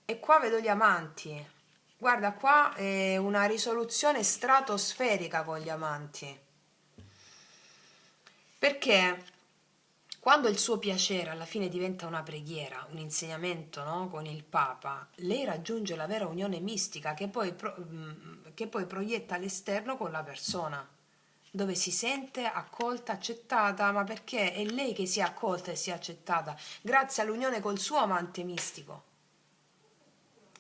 E qua vedo gli amanti. Guarda, qua è una risoluzione stratosferica con gli amanti. Perché quando il suo piacere alla fine diventa una preghiera, un insegnamento, no? Con il Papa, lei raggiunge la vera unione mistica che poi proietta all'esterno con la persona, dove si sente accolta, accettata, ma perché è lei che si è accolta e si è accettata, grazie all'unione col suo amante mistico.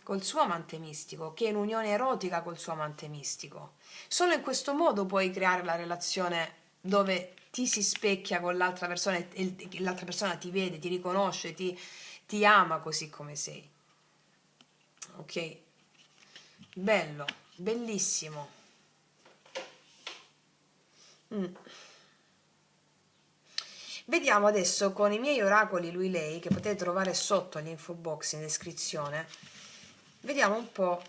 Col suo amante mistico, che è in unione erotica col suo amante mistico. Solo in questo modo puoi creare la relazione dove ti si specchia con l'altra persona e l'altra persona ti vede, ti riconosce, ti ama così come sei. Ok? Bello, bellissimo. Vediamo adesso con i miei oracoli lui-lei, che potete trovare sotto all'info box in descrizione. Vediamo un po'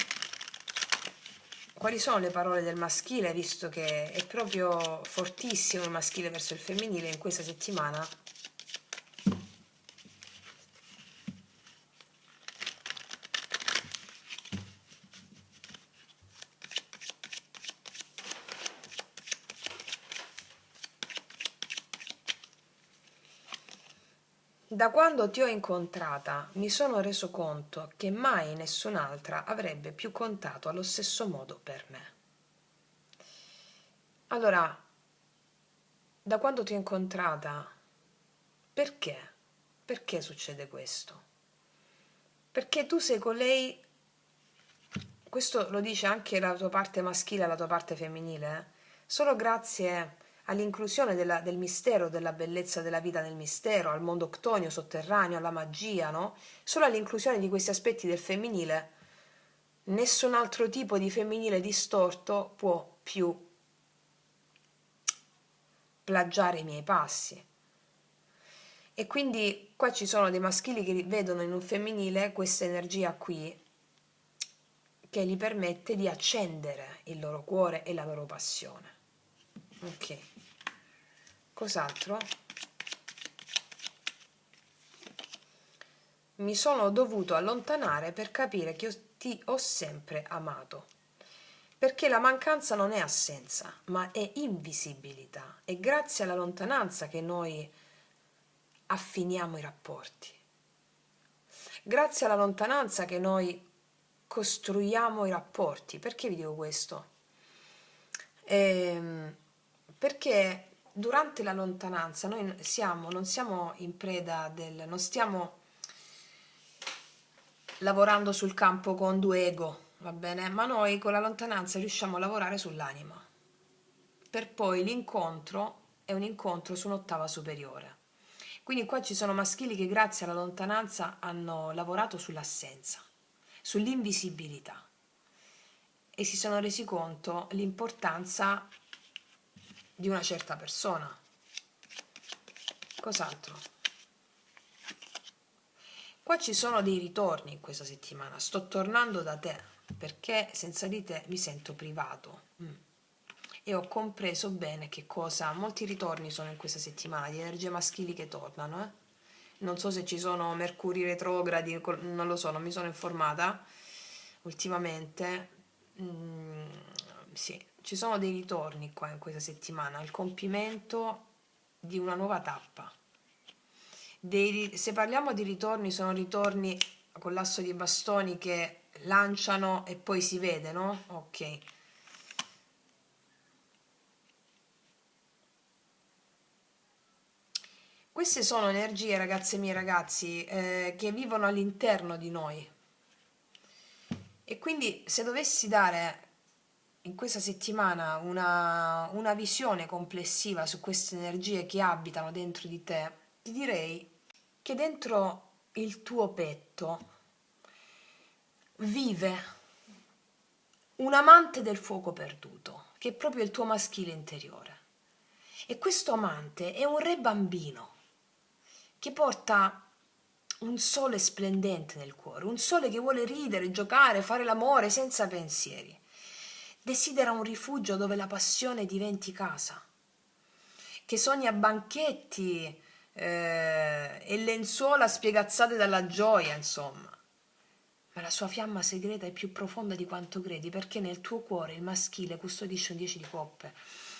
quali sono le parole del maschile, visto che è proprio fortissimo il maschile verso il femminile in questa settimana. Da quando ti ho incontrata mi sono reso conto che mai nessun'altra avrebbe più contato allo stesso modo per me. Allora, da quando ti ho incontrata, perché? Perché succede questo? Perché tu sei con lei, questo lo dice anche la tua parte maschile e la tua parte femminile, solo grazie all'inclusione del mistero, della bellezza della vita nel mistero, al mondo ctonio, sotterraneo, alla magia, no? Solo all'inclusione di questi aspetti del femminile, nessun altro tipo di femminile distorto può più plagiare i miei passi. E quindi qua ci sono dei maschili che vedono in un femminile questa energia qui che gli permette di accendere il loro cuore e la loro passione. Ok, cos'altro? Mi sono dovuto allontanare per capire che ti ho sempre amato. Perché la mancanza non è assenza, ma è invisibilità. È grazie alla lontananza che noi affiniamo i rapporti. Grazie alla lontananza che noi costruiamo i rapporti. Perché vi dico questo? Perché durante la lontananza noi non siamo in preda non stiamo lavorando sul campo con due ego, va bene? Ma noi con la lontananza riusciamo a lavorare sull'anima. Per poi l'incontro è un incontro su un'ottava superiore. Quindi qua ci sono maschili che grazie alla lontananza hanno lavorato sull'assenza, sull'invisibilità e si sono resi conto l'importanza di una certa persona. Cos'altro? Qua ci sono dei ritorni in questa settimana. Sto tornando da te perché senza di te mi sento privato. E ho compreso bene che cosa. Molti ritorni sono in questa settimana di energie maschili che tornano. Non so se ci sono mercuri retrogradi, non lo so, non mi sono informata ultimamente. Sì, ci sono dei ritorni qua in questa settimana, il compimento di una nuova tappa. Se parliamo di ritorni, sono ritorni con l'asso di bastoni che lanciano e poi si vede, no? Ok. Queste sono energie, ragazze mie, ragazzi, che vivono all'interno di noi. E quindi se dovessi dare in questa settimana una visione complessiva su queste energie che abitano dentro di te, ti direi che dentro il tuo petto vive un amante del fuoco perduto, che è proprio il tuo maschile interiore. E questo amante è un re bambino che porta un sole splendente nel cuore, un sole che vuole ridere, giocare, fare l'amore senza pensieri. Desidera un rifugio dove la passione diventi casa, che sogna banchetti e lenzuola spiegazzate dalla gioia, insomma. Ma la sua fiamma segreta è più profonda di quanto credi, perché nel tuo cuore il maschile custodisce un 10 di coppe.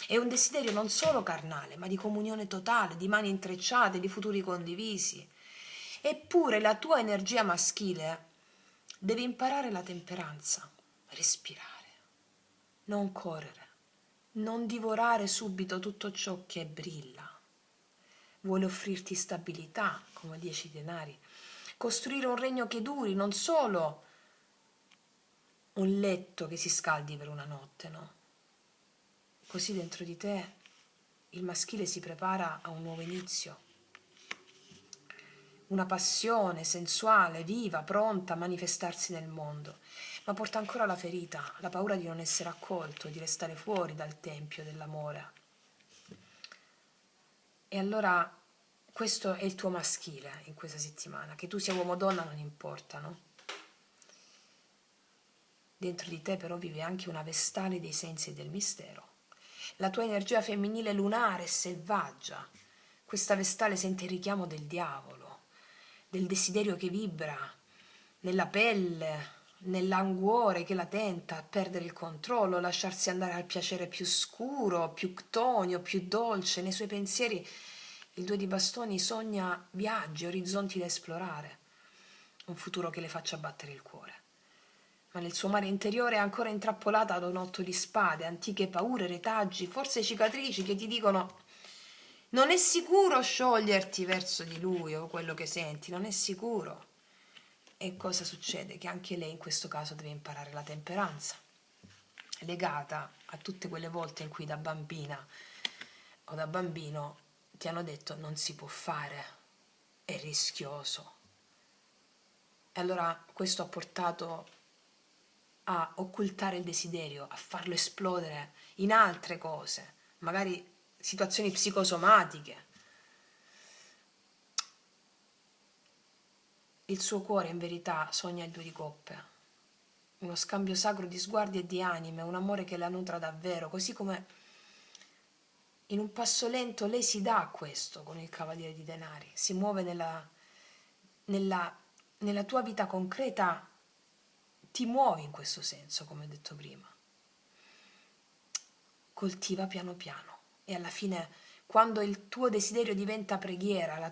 È un desiderio non solo carnale, ma di comunione totale, di mani intrecciate, di futuri condivisi. Eppure la tua energia maschile deve imparare la temperanza, respirare, non correre, non divorare subito tutto ciò che brilla. Vuole offrirti stabilità, come 10 denari, costruire un regno che duri, non solo un letto che si scaldi per una notte, no? Così dentro di te il maschile si prepara a un nuovo inizio, una passione sensuale, viva, pronta a manifestarsi nel mondo, ma porta ancora la ferita, la paura di non essere accolto, di restare fuori dal tempio dell'amore. E allora questo è il tuo maschile in questa settimana, che tu sia uomo o donna non importa, no? Dentro di te però vive anche una vestale dei sensi e del mistero. La tua energia femminile lunare e selvaggia. Questa vestale sente il richiamo del diavolo, del desiderio che vibra nella pelle, nell'anguore che la tenta a perdere il controllo, lasciarsi andare al piacere più scuro, più ctonio, più dolce. Nei suoi pensieri il 2 di bastoni sogna viaggi, orizzonti da esplorare, un futuro che le faccia battere il cuore. Ma nel suo mare interiore è ancora intrappolata da un 8 di spade, antiche paure, retaggi, forse cicatrici che ti dicono non è sicuro scioglierti verso di lui o quello che senti, non è sicuro. E cosa succede? Che anche lei in questo caso deve imparare la temperanza, legata a tutte quelle volte in cui da bambina o da bambino ti hanno detto non si può fare, è rischioso. E allora questo ha portato a occultare il desiderio, a farlo esplodere in altre cose, magari situazioni psicosomatiche. Il suo cuore in verità sogna il 2 di coppe, uno scambio sacro di sguardi e di anime, un amore che la nutra davvero, così come in un passo lento lei si dà a questo con il cavaliere di denari, si muove nella, nella tua vita concreta, ti muovi in questo senso, come ho detto prima. Coltiva piano piano e alla fine, quando il tuo desiderio diventa preghiera,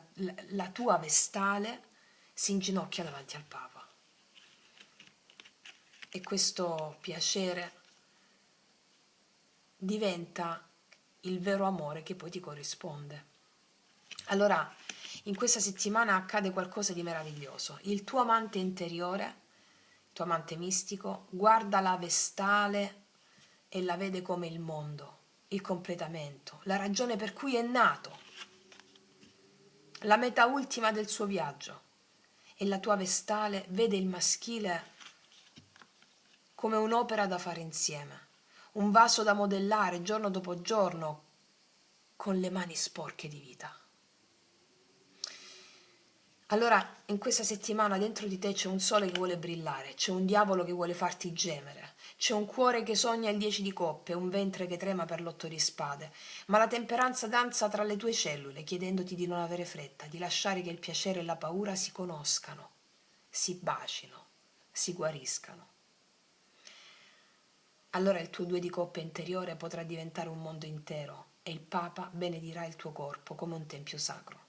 la tua vestale si inginocchia davanti al Papa. E questo piacere diventa il vero amore che poi ti corrisponde. Allora, in questa settimana accade qualcosa di meraviglioso. Il tuo amante interiore, il tuo amante mistico, guarda la vestale e la vede come il mondo, il completamento, la ragione per cui è nato, la meta ultima del suo viaggio. E la tua vestale vede il maschile come un'opera da fare insieme, un vaso da modellare giorno dopo giorno con le mani sporche di vita. Allora, in questa settimana dentro di te c'è un sole che vuole brillare, c'è un diavolo che vuole farti gemere, c'è un cuore che sogna il 10 di coppe, un ventre che trema per l'8 di spade, ma la temperanza danza tra le tue cellule, chiedendoti di non avere fretta, di lasciare che il piacere e la paura si conoscano, si bacino, si guariscano. Allora il tuo 2 di coppe interiore potrà diventare un mondo intero e il Papa benedirà il tuo corpo come un tempio sacro.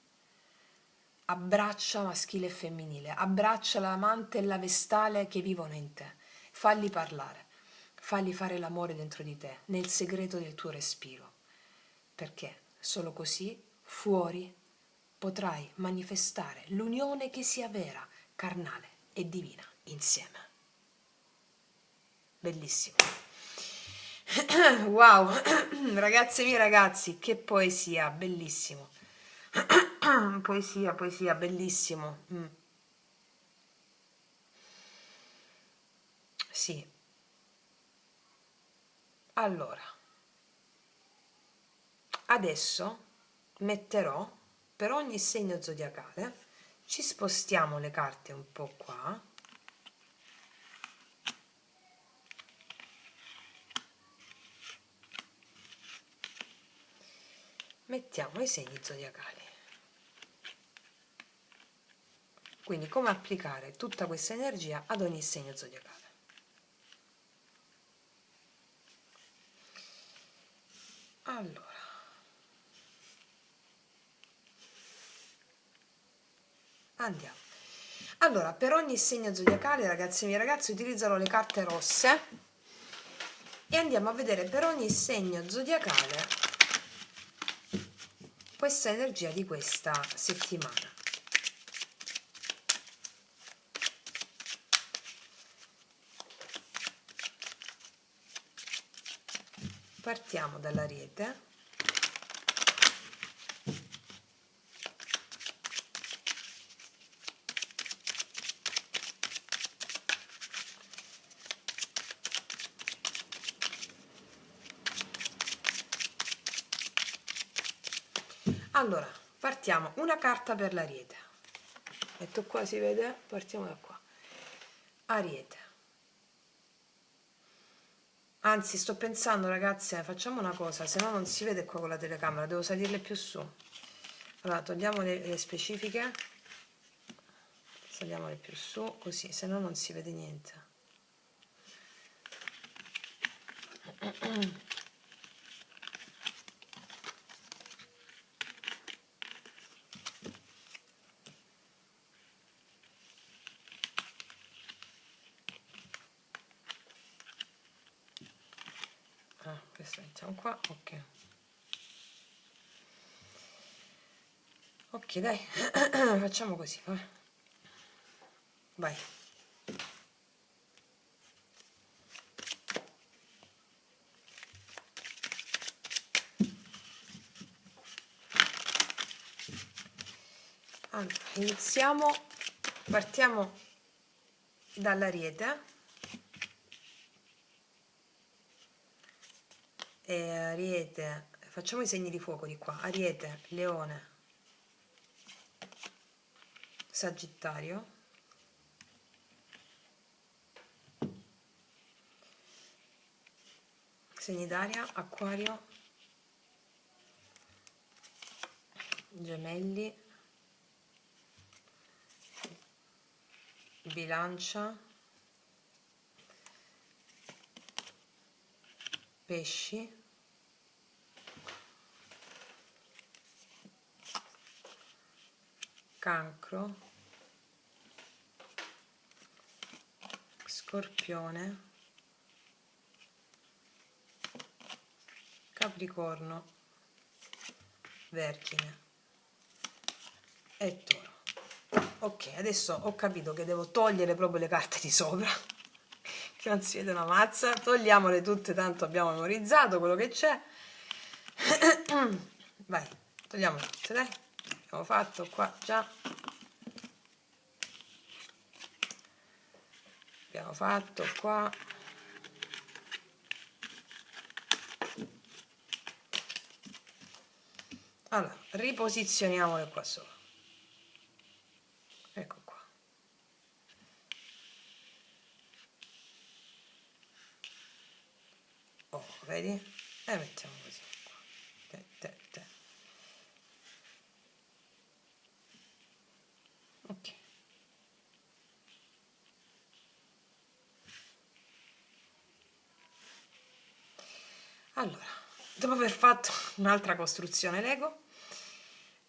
abbraccia maschile e femminile, abbraccia l'amante e la vestale che vivono in te, falli parlare, falli fare l'amore dentro di te, nel segreto del tuo respiro, perché solo così fuori potrai manifestare l'unione che sia vera, carnale e divina insieme. Bellissimo. Wow, ragazze mie, ragazzi, che poesia, bellissimo. Poesia, poesia, bellissimo. Sì. Allora, adesso metterò per ogni segno zodiacale, ci spostiamo le carte un po' qua. Mettiamo i segni zodiacali. Quindi come applicare tutta questa energia ad ogni segno zodiacale. Allora, andiamo. Allora, per ogni segno zodiacale, ragazzi e miei ragazzi, utilizzerò le carte rosse e andiamo a vedere per ogni segno zodiacale questa energia di questa settimana. Partiamo dall'Ariete. Allora, partiamo una carta per l'Ariete. Metto qua, si vede? Partiamo da qua. Ariete. Anzi, sto pensando, ragazze, facciamo una cosa, se no non si vede qua con la telecamera, devo salirle più su. Allora, togliamo le specifiche, saliamole più su, così, se no non si vede niente. Questo mettiamo qua, ok. Ok, dai, facciamo così, vai. Allora, partiamo dall'Ariete. E Ariete, facciamo i segni di fuoco di qua. Ariete, Leone, Sagittario, segni d'aria, Acquario, Gemelli, Bilancia, Pesci, Cancro, Scorpione, Capricorno, Vergine e Toro. Ok, adesso ho capito che devo togliere proprio le carte di sopra, che non si vede una mazza. Togliamole tutte, tanto abbiamo memorizzato quello che c'è. Vai, togliamole tutte, dai. Abbiamo fatto qua già. Abbiamo fatto qua. Allora, riposizioniamole qua sopra. Ecco qua. Oh, vedi? E mettiamo così qua. Te. Ok. Allora, dopo aver fatto un'altra costruzione Lego,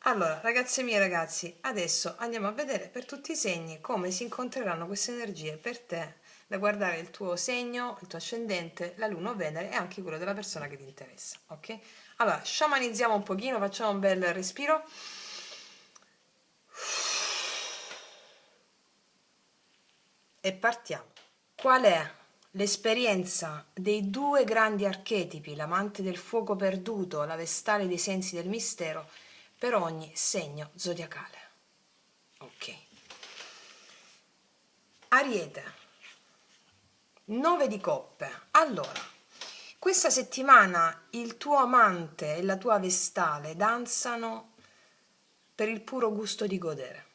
Allora, ragazze mie e ragazzi, adesso andiamo a vedere per tutti i segni come si incontreranno queste energie per te, da guardare il tuo segno, il tuo ascendente, la luna o Venere e anche quello della persona che ti interessa, ok? Allora, sciamanizziamo un pochino, facciamo un bel respiro e partiamo. Qual è l'esperienza dei due grandi archetipi, l'amante del fuoco perduto, la vestale dei sensi del mistero, per ogni segno zodiacale? Ok. Ariete, 9 di coppe. Allora, questa settimana il tuo amante e la tua vestale danzano per il puro gusto di godere.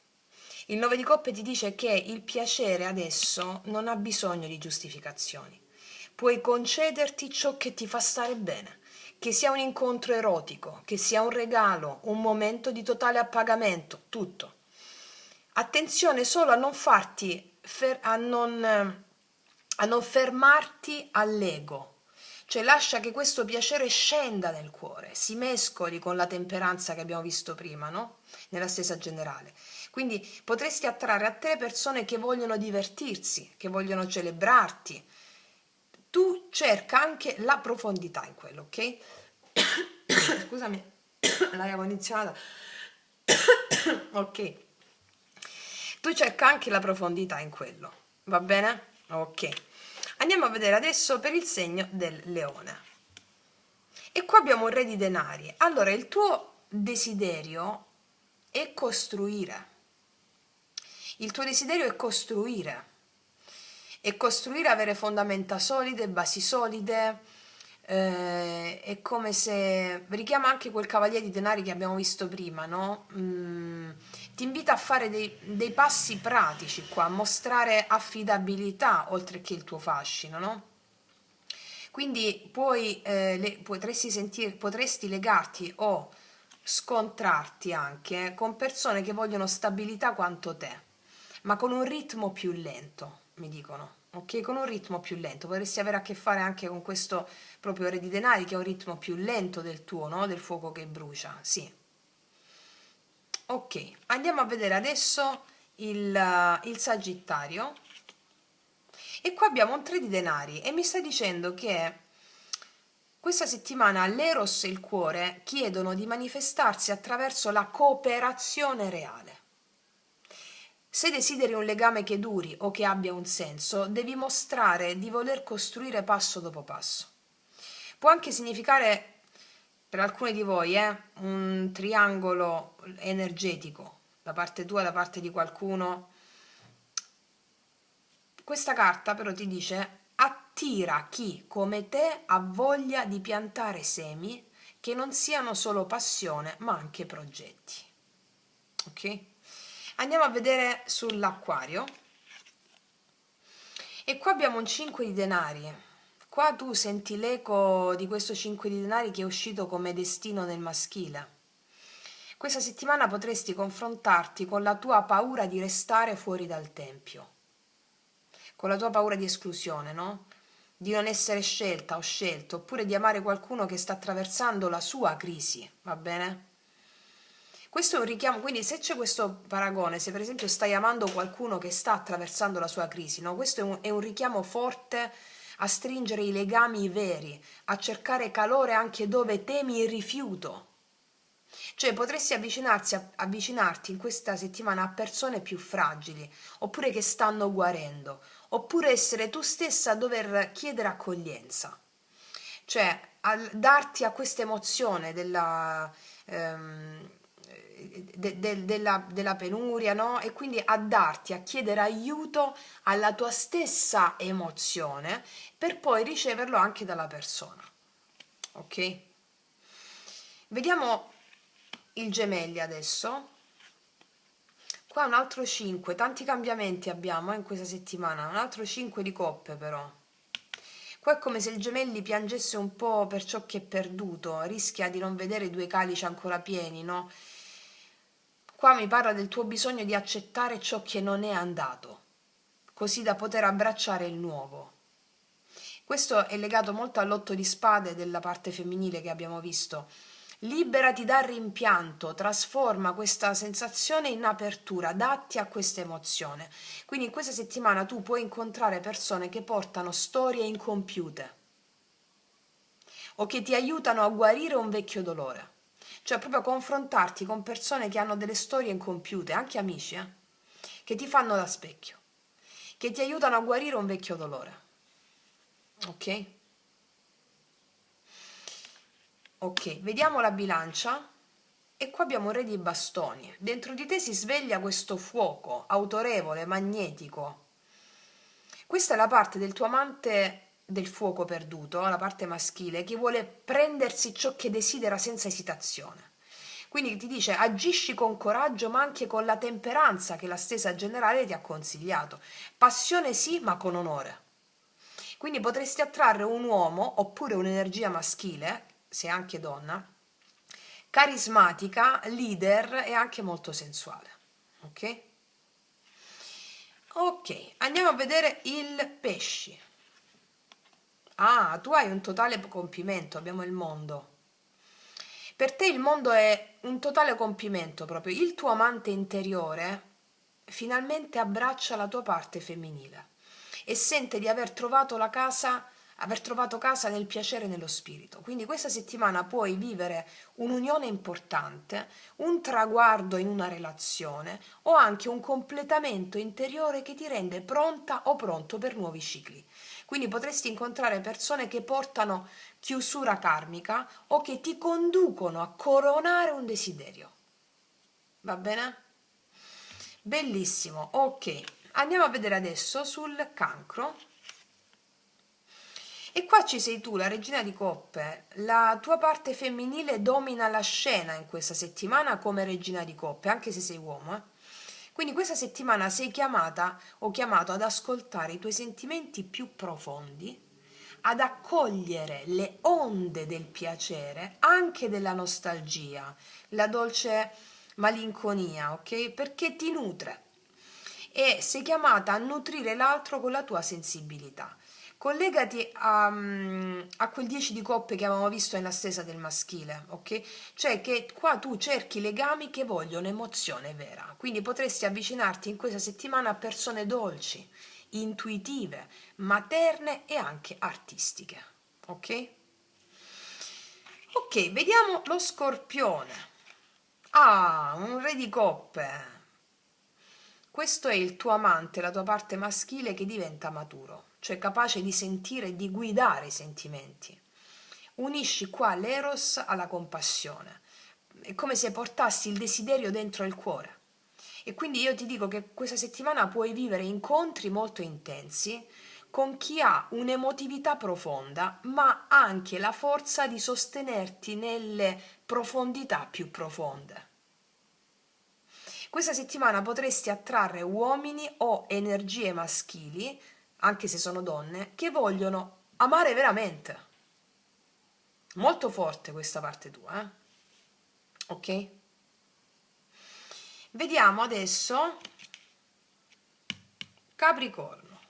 Il 9 di coppe ti dice che il piacere adesso non ha bisogno di giustificazioni. Puoi concederti ciò che ti fa stare bene, che sia un incontro erotico, che sia un regalo, un momento di totale appagamento, tutto. Attenzione solo a non farti, a non fermarti all'ego. Cioè lascia che questo piacere scenda nel cuore, si mescoli con la temperanza che abbiamo visto prima, no? Nella stesa generale. Quindi potresti attrarre a te persone che vogliono divertirsi, che vogliono celebrarti. Tu cerca anche la profondità in quello, ok? Scusami, l'aria condizionata. Ok. Tu cerca anche la profondità in quello, va bene? Ok. Andiamo a vedere adesso per il segno del leone. E qua abbiamo un re di denari. Allora, il tuo desiderio è costruire. Il tuo desiderio è costruire, avere fondamenta solide, basi solide, è come se richiama anche quel cavaliere di denari che abbiamo visto prima, no? Ti invita a fare dei passi pratici qua, a mostrare affidabilità oltre che il tuo fascino, no? Quindi potresti legarti o scontrarti anche con persone che vogliono stabilità quanto te, ma con un ritmo più lento, mi dicono. Ok, con un ritmo più lento. Potresti avere a che fare anche con questo proprio re di denari che è un ritmo più lento del tuo, no? Del fuoco che brucia. Sì. Ok, andiamo a vedere adesso il Sagittario. E qua abbiamo un 3 di denari e mi sta dicendo che questa settimana l'Eros e il cuore chiedono di manifestarsi attraverso la cooperazione reale. Se desideri un legame che duri o che abbia un senso, devi mostrare di voler costruire passo dopo passo. Può anche significare, per alcuni di voi, un triangolo energetico, da parte tua, da parte di qualcuno. Questa carta però ti dice attira chi come te ha voglia di piantare semi che non siano solo passione ma anche progetti. Ok? Andiamo a vedere sull'acquario e qua abbiamo un 5 di denari. Qua tu senti l'eco di questo 5 di denari che è uscito come destino nel maschile. Questa settimana potresti confrontarti con la tua paura di restare fuori dal tempio, con la tua paura di esclusione, no? Di non essere scelta o scelto, oppure di amare qualcuno che sta attraversando la sua crisi, va bene? Questo è un richiamo, quindi se c'è questo paragone, se per esempio stai amando qualcuno che sta attraversando la sua crisi, no? Questo è un richiamo forte a stringere i legami veri, a cercare calore anche dove temi il rifiuto. Cioè potresti avvicinarti in questa settimana a persone più fragili, oppure che stanno guarendo, oppure essere tu stessa a dover chiedere accoglienza. Cioè darti a questa emozione della penuria, no? E quindi a darti, a chiedere aiuto alla tua stessa emozione per poi riceverlo anche dalla persona. Ok? Vediamo il gemelli adesso. Qua un altro 5, tanti cambiamenti abbiamo in questa settimana, un altro 5 di coppe però. Qua è come se il gemelli piangesse un po' per ciò che è perduto, rischia di non vedere i due calici ancora pieni, no? Qua mi parla del tuo bisogno di accettare ciò che non è andato, così da poter abbracciare il nuovo. Questo è legato molto all'8 di spade della parte femminile che abbiamo visto. Liberati dal rimpianto, trasforma questa sensazione in apertura, datti a questa emozione. Quindi in questa settimana tu puoi incontrare persone che portano storie incompiute o che ti aiutano a guarire un vecchio dolore. Cioè proprio confrontarti con persone che hanno delle storie incompiute, anche amici, che ti fanno da specchio, che ti aiutano a guarire un vecchio dolore. Ok? Ok, vediamo la bilancia. E qua abbiamo un re di bastoni. Dentro di te si sveglia questo fuoco autorevole, magnetico. Questa è la parte del tuo amante del fuoco perduto, la parte maschile, che vuole prendersi ciò che desidera senza esitazione. Quindi ti dice agisci con coraggio ma anche con la temperanza che la stessa generale ti ha consigliato. Passione sì, ma con onore. Quindi potresti attrarre un uomo oppure un'energia maschile, se anche donna, carismatica, leader e anche molto sensuale. Ok? Ok, andiamo a vedere il pesci. Ah, tu hai un totale compimento, abbiamo il mondo. Per te il mondo è un totale compimento proprio. Il tuo amante interiore finalmente abbraccia la tua parte femminile e sente di aver trovato casa nel piacere e nello spirito. Quindi questa settimana puoi vivere un'unione importante, un traguardo in una relazione o anche un completamento interiore che ti rende pronta o pronto per nuovi cicli. Quindi potresti incontrare persone che portano chiusura karmica o che ti conducono a coronare un desiderio. Va bene? Bellissimo, ok. Andiamo a vedere adesso sul cancro. E qua ci sei tu, la regina di coppe. La tua parte femminile domina la scena in questa settimana come regina di coppe, anche se sei uomo. Quindi questa settimana sei chiamata o chiamato ad ascoltare i tuoi sentimenti più profondi, ad accogliere le onde del piacere, anche della nostalgia, la dolce malinconia, ok? Perché ti nutre e sei chiamata a nutrire l'altro con la tua sensibilità. Collegati a quel 10 di coppe che avevamo visto nella stesa del maschile, ok? Cioè che qua tu cerchi legami che vogliono emozione vera, quindi potresti avvicinarti in questa settimana a persone dolci, intuitive, materne e anche artistiche, ok? Ok, vediamo lo scorpione. Ah, un re di coppe. Questo è il tuo amante, la tua parte maschile che diventa maturo, cioè capace di sentire e di guidare i sentimenti. Unisci qua l'eros alla compassione. È come se portassi il desiderio dentro il cuore. E quindi io ti dico che questa settimana puoi vivere incontri molto intensi con chi ha un'emotività profonda, ma anche la forza di sostenerti nelle profondità più profonde. Questa settimana potresti attrarre uomini o energie maschili, anche se sono donne, che vogliono amare veramente. Molto forte questa parte tua, ok? Vediamo adesso Capricorno.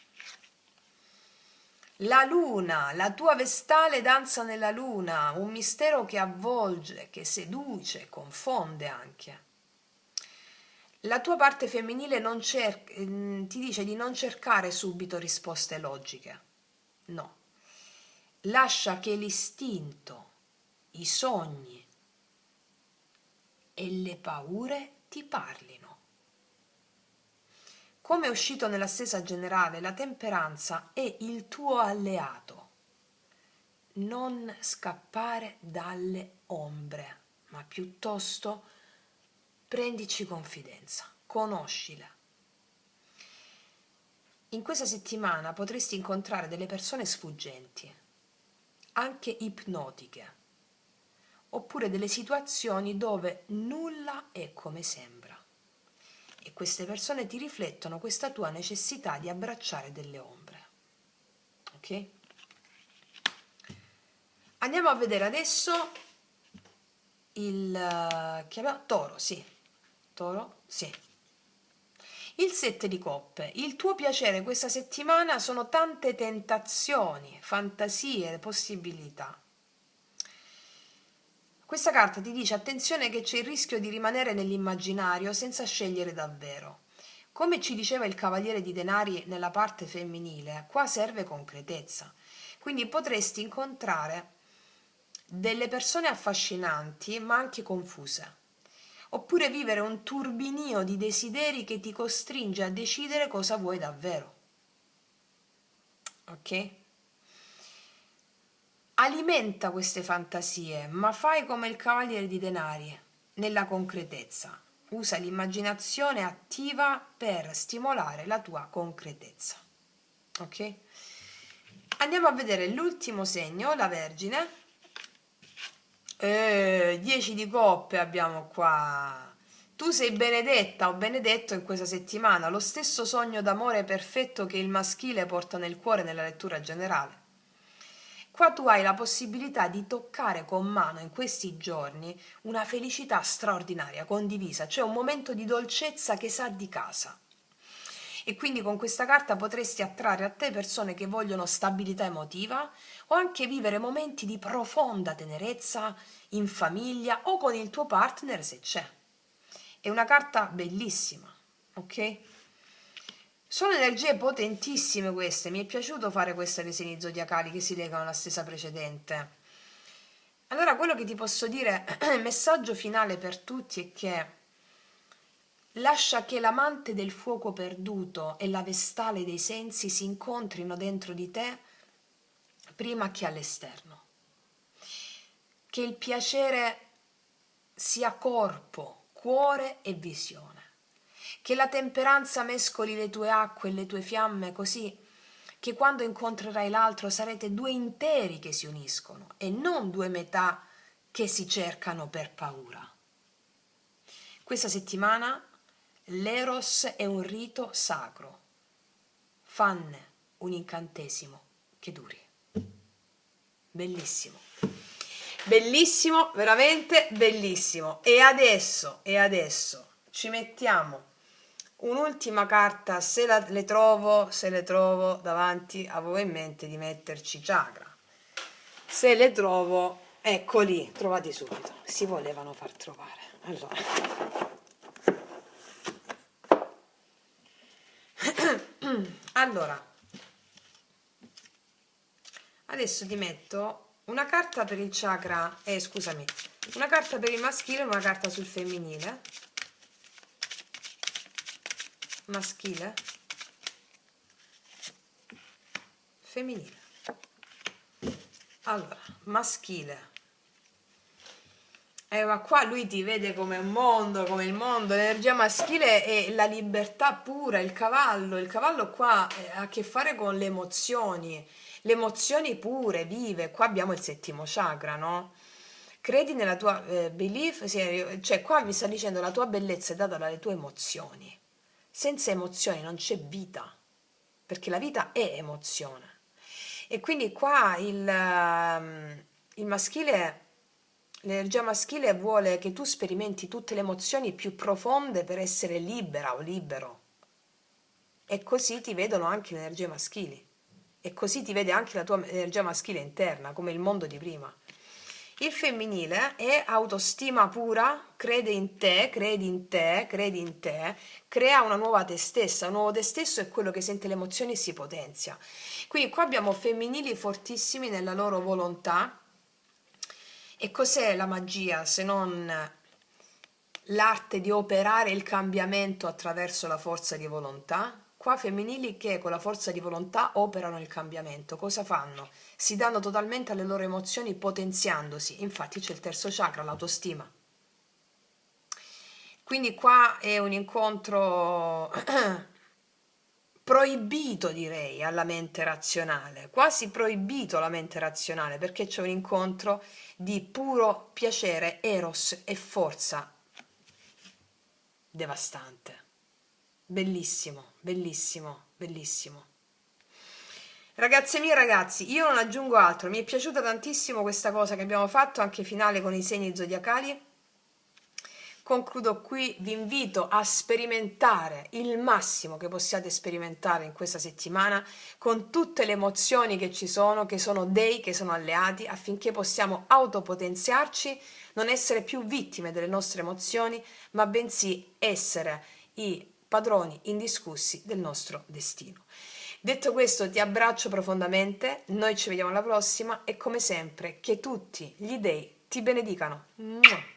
La luna, la tua vestale danza nella luna, un mistero che avvolge, che seduce, confonde anche. La tua parte femminile ti dice di non cercare subito risposte logiche. No. Lascia che l'istinto, i sogni e le paure ti parlino. Come è uscito nella stesa generale, la temperanza è il tuo alleato. Non scappare dalle ombre, ma piuttosto prendici confidenza, conoscile. In questa settimana potresti incontrare delle persone sfuggenti, anche ipnotiche, oppure delle situazioni dove nulla è come sembra. E queste persone ti riflettono questa tua necessità di abbracciare delle ombre. Ok? Andiamo a vedere adesso Toro, sì. Toro, sì. Il 7 di coppe. Il tuo piacere questa settimana sono tante tentazioni, fantasie, possibilità. Questa carta ti dice attenzione che c'è il rischio di rimanere nell'immaginario senza scegliere davvero. Come ci diceva il Cavaliere di Denari nella parte femminile, qua serve concretezza. Quindi potresti incontrare delle persone affascinanti ma anche confuse. Oppure vivere un turbinio di desideri che ti costringe a decidere cosa vuoi davvero. Ok? Alimenta queste fantasie, ma fai come il Cavaliere di Denari, nella concretezza. Usa l'immaginazione attiva per stimolare la tua concretezza. Ok? Andiamo a vedere l'ultimo segno, la Vergine. 10 di coppe abbiamo qua. Tu sei benedetta o benedetto in questa settimana, lo stesso sogno d'amore perfetto che il maschile porta nel cuore nella lettura generale. Qua tu hai la possibilità di toccare con mano in questi giorni una felicità straordinaria, condivisa, cioè un momento di dolcezza che sa di casa. E quindi con questa carta potresti attrarre a te persone che vogliono stabilità emotiva o anche vivere momenti di profonda tenerezza in famiglia o con il tuo partner se c'è. È una carta bellissima, ok? Sono energie potentissime queste, mi è piaciuto fare queste dei segni zodiacali che si legano alla stessa precedente. Allora quello che ti posso dire, il messaggio finale per tutti è che lascia che l'amante del fuoco perduto e la vestale dei sensi si incontrino dentro di te prima che all'esterno. Che il piacere sia corpo, cuore e visione. Che la temperanza mescoli le tue acque e le tue fiamme così che quando incontrerai l'altro sarete due interi che si uniscono e non due metà che si cercano per paura. Questa settimana l'Eros è un rito sacro. Fanne un incantesimo che duri. Bellissimo. Bellissimo, veramente bellissimo. E adesso ci mettiamo un'ultima carta, se le trovo davanti a voi in mente di metterci chakra. Se le trovo, eccoli, trovati subito. Si volevano far trovare. Allora, adesso ti metto una carta per il chakra, scusami, una carta per il maschile e una carta sul femminile. Maschile, femminile. Allora, maschile. Ma qua lui ti vede come un mondo, come il mondo. L'energia maschile è la libertà pura, il cavallo. Il cavallo qua ha a che fare con le emozioni pure, vive. Qua abbiamo il settimo chakra, no? Credi nella tua belief, cioè qua mi sta dicendo la tua bellezza è data dalle tue emozioni. Senza emozioni non c'è vita, perché la vita è emozione. E quindi qua il maschile, l'energia maschile vuole che tu sperimenti tutte le emozioni più profonde per essere libera o libero. E così ti vedono anche le energie maschili. E così ti vede anche la tua energia maschile interna, come il mondo di prima. Il femminile è autostima pura, crede in te, credi in te, credi in te, crea una nuova te stessa. Un nuovo te stesso è quello che sente le emozioni e si potenzia. Quindi qua abbiamo femminili fortissimi nella loro volontà. E cos'è la magia se non l'arte di operare il cambiamento attraverso la forza di volontà? Qua femminili che con la forza di volontà operano il cambiamento. Cosa fanno? Si danno totalmente alle loro emozioni potenziandosi. Infatti c'è il terzo chakra, l'autostima. Quindi qua è un incontro proibito, direi, alla mente razionale, quasi proibito alla mente razionale, perché c'è un incontro di puro piacere, eros e forza devastante. Bellissimo, bellissimo, bellissimo. Ragazze mie, ragazzi, io non aggiungo altro, mi è piaciuta tantissimo questa cosa che abbiamo fatto, anche finale con i segni zodiacali. Concludo qui, vi invito a sperimentare il massimo che possiate sperimentare in questa settimana con tutte le emozioni che ci sono, che sono dei, che sono alleati, affinché possiamo autopotenziarci, non essere più vittime delle nostre emozioni, ma bensì essere i padroni indiscussi del nostro destino. Detto questo, ti abbraccio profondamente, noi ci vediamo alla prossima e come sempre che tutti gli dei ti benedicano. Mua.